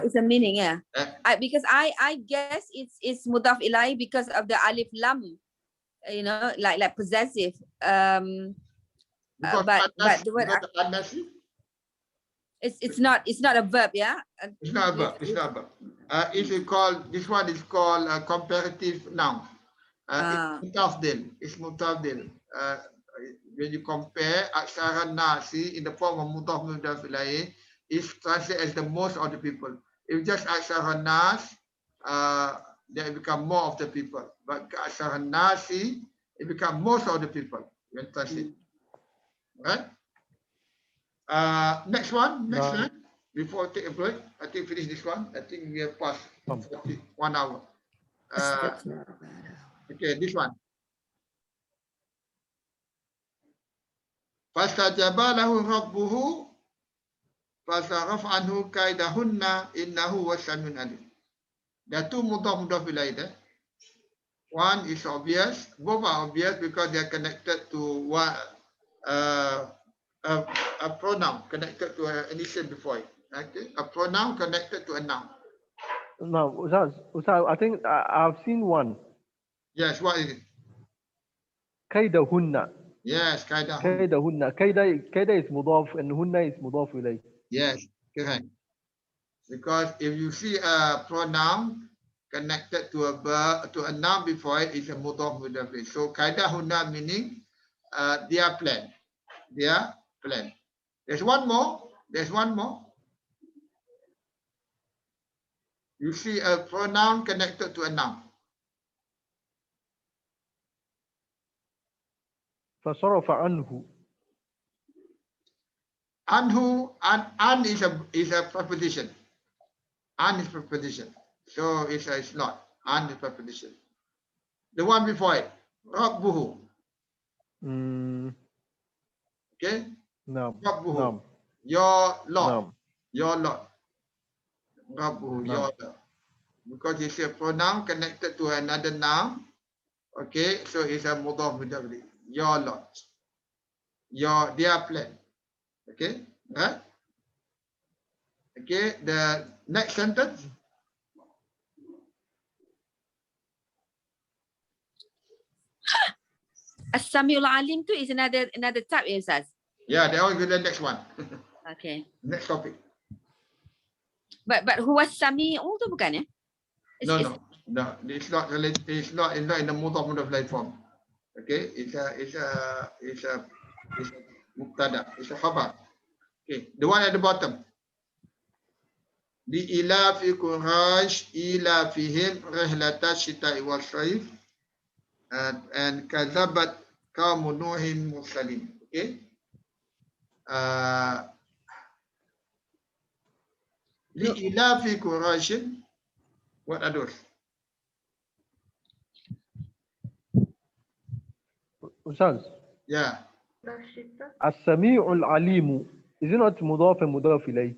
Speaker 4: Because I guess it's mudhaf ilaih because of the alif lam. You know, like possessive. But the word it's not a verb, yeah.
Speaker 1: It's not a verb. It's called, this one is called a comparative noun. It's mutafdil. When you compare aksara nasi in the form of mudhaf-mudhaf ilayhi is translated as the most of the people. If just aksara nas, they become more of the people. But aksara nasi, it become most of the people when translated. Right? Next one, next slide. Before we take a break, I think finish this one. I think we have passed 1 hour. Okay, this one. Fastajaba lahu rabbuhu fasaraf anhu kaidahunna innahu wasamiun alim. There are two mudhof-mudhof ilayhi there. One is obvious. Both are obvious because they are connected to what a pronoun connected to an initial before it. Okay, a pronoun connected to a noun.
Speaker 2: No, Ustaz, I think I've seen one.
Speaker 1: Yes, what is it?
Speaker 2: Kaidahunna.
Speaker 1: Yes, kaidahunna.
Speaker 2: Kaidahunna. Kaida is mudhaf and hunna is mudhaf ilayh.
Speaker 1: Yes, correct. Because if you see a pronoun connected to a verb, to a noun before it, is a mudhof-mudhof ilayh. So kaidahunna meaning their plan. Their plan. There's one more. There's one more. You see a pronoun connected to a noun.
Speaker 2: فصرف عنه.
Speaker 1: Anhu, an is a preposition. An is preposition. So it's not. An is preposition. The one before it. Rabbuhu. Okay?
Speaker 2: No.
Speaker 1: Rabbuhu.
Speaker 2: No.
Speaker 1: Your Lord.
Speaker 2: No.
Speaker 1: Your Lord. Rabbuhu, your Lord. Because it's a pronoun connected to another noun. Okay, so it's a mudhof-mudhof ilayh. Your Lord. Their plan. Okay, right? Okay, the next sentence.
Speaker 4: As-Sami'ul Alim tu is another type, Ustaz.
Speaker 1: Yeah, that one is the next one.
Speaker 4: Okay.
Speaker 1: Next topic.
Speaker 4: But who was Sami'ul tu bukan ya?
Speaker 1: No, it's not related. It's not in the Mudhof-Mudhof ilayhi form. Okay, it's a mubtada. It's a khabar. Okay, the one at the bottom. Li ilafi Quraish ilafihim rihlata shita'i wal sayf and kadzabat qaumu Nuhin mursalin. Okay. Li ilafi Quraish. What are those?
Speaker 2: Ustaz,
Speaker 1: Yeah.
Speaker 2: As-Sami'ul Alimu. Is it not mudhaf and mudhaf ilayh?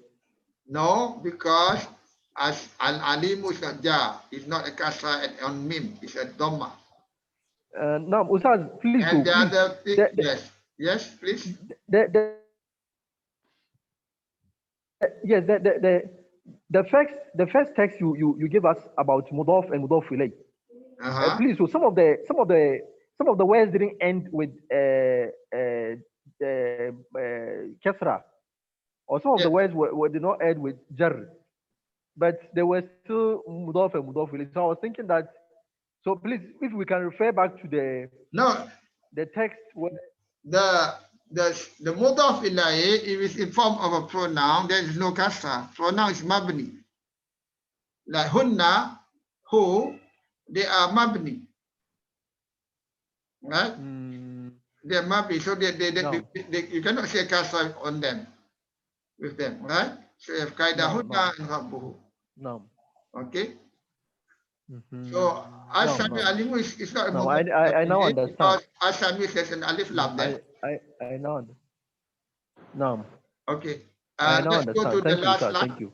Speaker 1: No, because as al-alimu is not ja, it's not a kasra on mim, it's a dhamma.
Speaker 2: No, Ustaz, please
Speaker 1: And
Speaker 2: go.
Speaker 1: the
Speaker 2: Please.
Speaker 1: other thing, yes, please.
Speaker 2: The first text you give us about mudhaf and mudhaf ilayh. Please, so some of the words didn't end with kasra, or some of the words did not end with jar, but they were still mudhaf and mudhaf ilayh. So I was thinking that. So please, if we can refer back to the text where
Speaker 1: the mudhaf ilayhi, if it's in form of a pronoun, there is no kasra. Pronoun is mabni. Like hunna, who, they are mabni. Right? They are mabni, so you cannot say kasra on them, with them, right? So you have kaida hunna and rabbuhu.
Speaker 2: No.
Speaker 1: Okay? So As-Sami Alimu is not a
Speaker 2: no, I now understand.
Speaker 1: Because As-Sami has an alif lam there.
Speaker 2: I know. No.
Speaker 1: Okay.
Speaker 2: I now
Speaker 1: Let's go
Speaker 2: understand.
Speaker 1: to
Speaker 2: Thank
Speaker 1: the
Speaker 2: you,
Speaker 1: last
Speaker 2: sir.
Speaker 1: line.
Speaker 2: Thank you.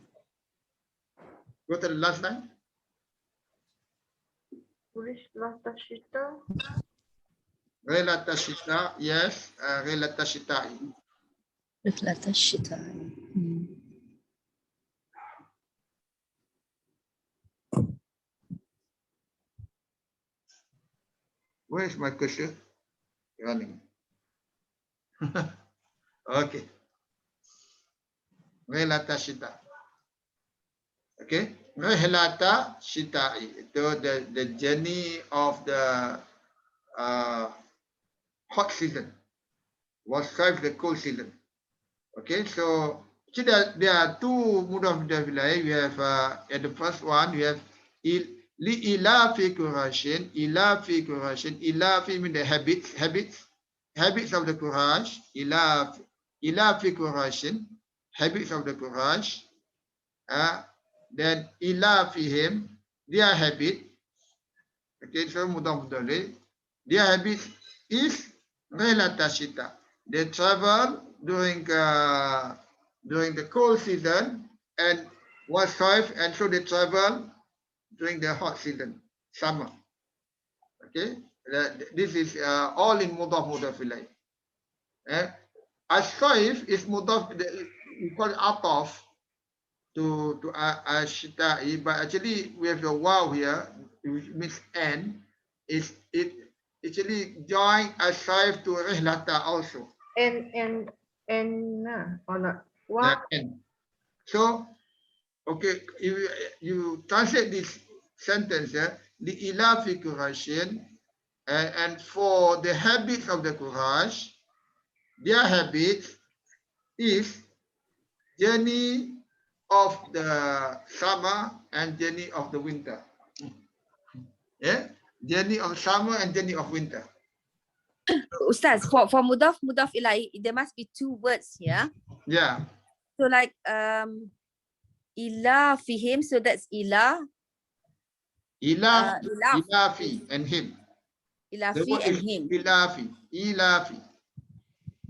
Speaker 1: Go to the last line. Relata shita, yes. Relata shita'i.
Speaker 5: Relata shita.
Speaker 1: Where is my cursor? Running. Okay. Relata shita. Okay. Relata shita'i. The journey of the hot season was served the cold season. Okay, so See, there are two Mudhof-Mudhof Ilayhi. We have at the first one, we have li ilafi Qurashin, ilafi Qurashin, ilafi mean the habits of the Qurash, ilafi Qurashin, habits of the Qurash. Then ilafihim, their habit. Okay, so Mudhof-Mudhof Ilayhi. Their habit is Relata Shita. They travel during the cold season and wasaf, and so they travel during the hot season, summer. Okay, this is all in Mudhof-Mudhof Ilayhi. As-saif is Mudhof, we call it ataf to Ashita'i, but actually we have the wow here, which means and. It actually join as-saif to Rihlata also.
Speaker 3: And or not.
Speaker 1: Yeah,
Speaker 3: What?
Speaker 1: and. So, okay, if you translate this sentence, the ilafi Qurashin, and for the habits of the Qurash, their habit is journey of the summer and journey of the winter. Yeah, journey of summer and journey of winter.
Speaker 4: Ustaz, for Mudhof-Mudhof Ilayhi, there must be two words here.
Speaker 1: Yeah,
Speaker 4: So like ilah fihim, so that's ilah,
Speaker 1: ilaf,
Speaker 4: ilaf,
Speaker 1: ilafi, and him. The
Speaker 4: ilafi
Speaker 1: word
Speaker 4: and
Speaker 1: is
Speaker 4: him,
Speaker 1: ilafi.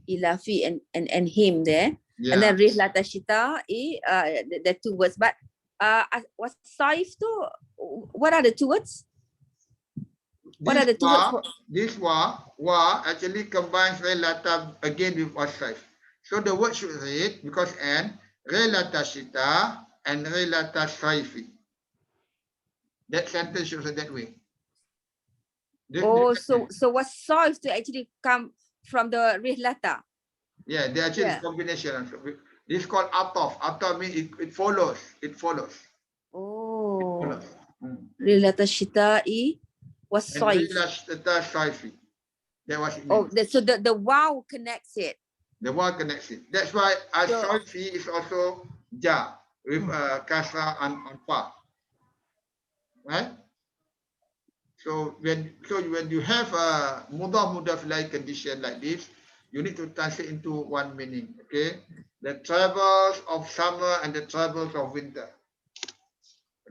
Speaker 4: ilafi and him there.
Speaker 1: Yeah.
Speaker 4: And then rihlata shita, the two words. But was saif too? What are the two words? What are the two words?
Speaker 1: This wa actually combines relata again with wasaf. So the word should read, because and relata shita and relata saifi. That sentence should read that way.
Speaker 4: So was saif to actually come from the rihlata?
Speaker 1: Yeah, they actually combination. This is called ataf. Ataf means it follows. It follows.
Speaker 4: Oh,
Speaker 1: It follows.
Speaker 4: rihlata shita'i was
Speaker 1: And
Speaker 4: saif.
Speaker 1: relata saifi. That was it.
Speaker 4: Oh, so the wow connects it.
Speaker 1: The one connects it. That's why as-saifi is also ja with kasra on fa. Right? So when you have a Mudhof-Mudhof Ilayhi condition like this, you need to translate into one meaning. Okay, the travels of summer and the travels of winter.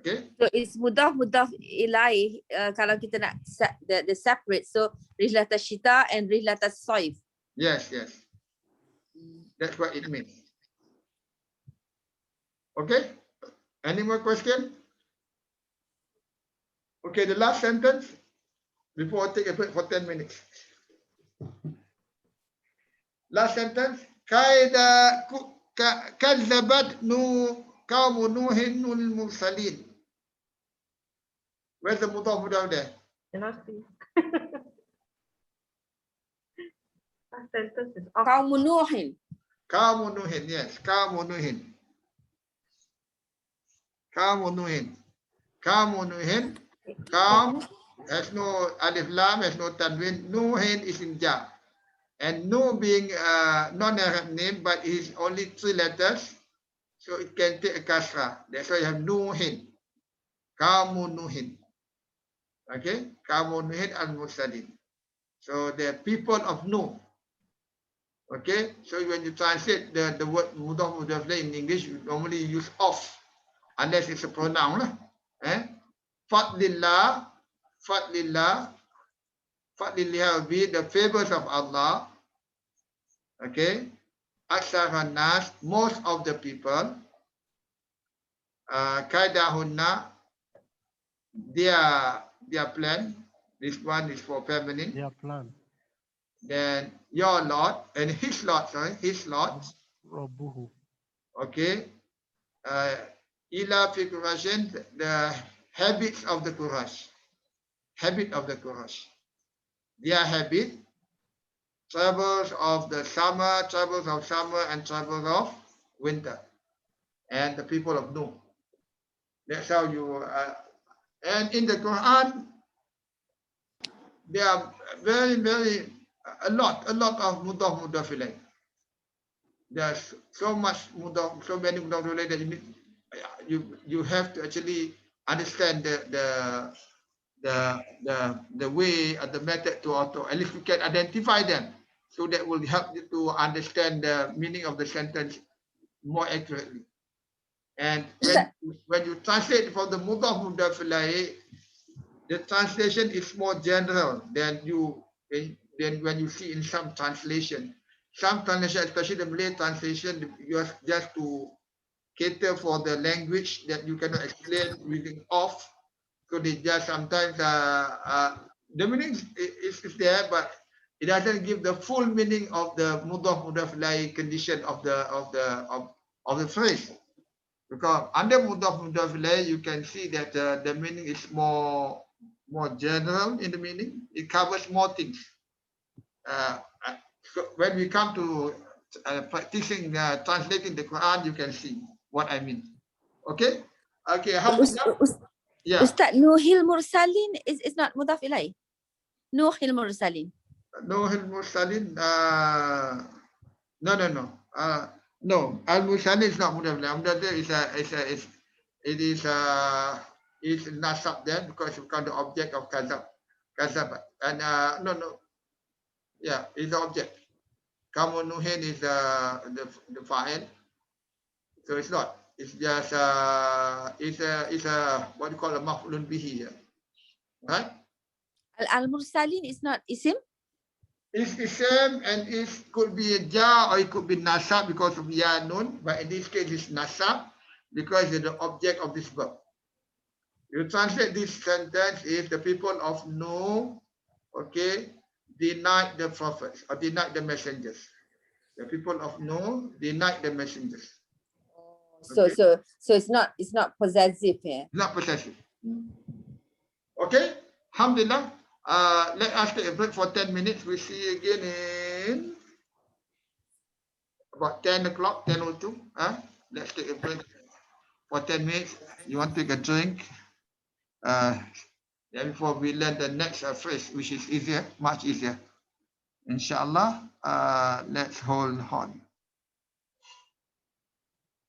Speaker 1: Okay.
Speaker 4: So it's Mudhof-Mudhof Ilayhi. Kalau kita nak the separate, so rihlata shita and rihlata saif.
Speaker 1: Yes. That's what it means. Okay. Any more question? Okay, the last sentence before I take a break for 10 minutes. Last sentence. Kaida kazzabat kaum Nuhin mursalin. Where's the Mudhof-Mudhof there?
Speaker 3: Cannot see. Last sentence is
Speaker 4: Kaum Nuhin.
Speaker 1: Kaum Nuhin, yes. Kaum Nuhin. Kaum Nuhin. Kaum Nuhin. Kaum has no alif lam, has no tanwin. Nuhin is in ja. And Nu being a non-Arab name, but it is only 3 letters, so it can take a kasra. That's why you have Nuhin. Kaum Nuhin. Okay? Kaum Nuhin al-Mursalin. So the people of Nuh. Okay? So when you translate the word Mudhof-Mudhof in English, you normally use of, unless it's a pronoun. Fadlillah will be the favors of Allah. Okay, Aksara nas, most of the people. Kaidahunna, their plan. This one is for feminine.
Speaker 6: Their plan.
Speaker 1: Then your Lord and his Lord. His Lord.
Speaker 6: Rabbuhu.
Speaker 1: Okay. Ila fi Qurashin, the habits of the Qurash. Habit of the Qurash. Their habit. Travels of summer and travels of winter, and the people of Nuh. That's how you. And in the Quran, there are very a lot of Mudhof-Mudhof Ilayhi. there's so many mudhof ilayhi that you have to actually understand the way and the method to at least you can identify them. So that will help you to understand the meaning of the sentence more accurately. And when you translate from the Mudhof-Mudhof Ilayhi, the translation is more general than when you see in some translation. Some translation, especially the Malay translation, just to cater for the language that you cannot explain using off. So they just sometimes the meaning is there, but it doesn't give the full meaning of the Mudhof-Mudhof Ilayhi condition of the phrase. Because under Mudhof-Mudhof Ilayhi, you can see that the meaning is more general in the meaning. It covers more things. So when we come to practicing translating the Quran, you can see what I mean. Okay? Okay, alhamdulillah. Yeah.
Speaker 4: Ustaz, Nuhil Mursalin is not Mudhaf Ilayhi. Nuhil Mursalin.
Speaker 1: Nuhil Mursalin, no. Al-Mursalin is not Mudhof Ilayhi. Is nasab there because you become the object of kazab. And yeah, it's the object. Kamu Nuhin is the fa'il. So it's not. It's just it's a what you call a maf'ulun bihi here. Right?
Speaker 4: Al-Mursalin is not isim?
Speaker 1: It's ism and it could be a jar or it could be nasab because of ya nun, but in this case it's nasab because it's the object of this verb. You translate this sentence is the people of Nuh, okay, denied the prophets or denied the messengers. The people of Nuh denied the messengers.
Speaker 4: So it's not possessive here.
Speaker 1: Not possessive. Okay, alhamdulillah. Let us take a break for 10 minutes. We'll see you again in about 10 o'clock, 10:02. Let's take a break for 10 minutes. You want to take a drink? Before we learn the next phrase, which is easier, much easier. Inshallah, let's hold on.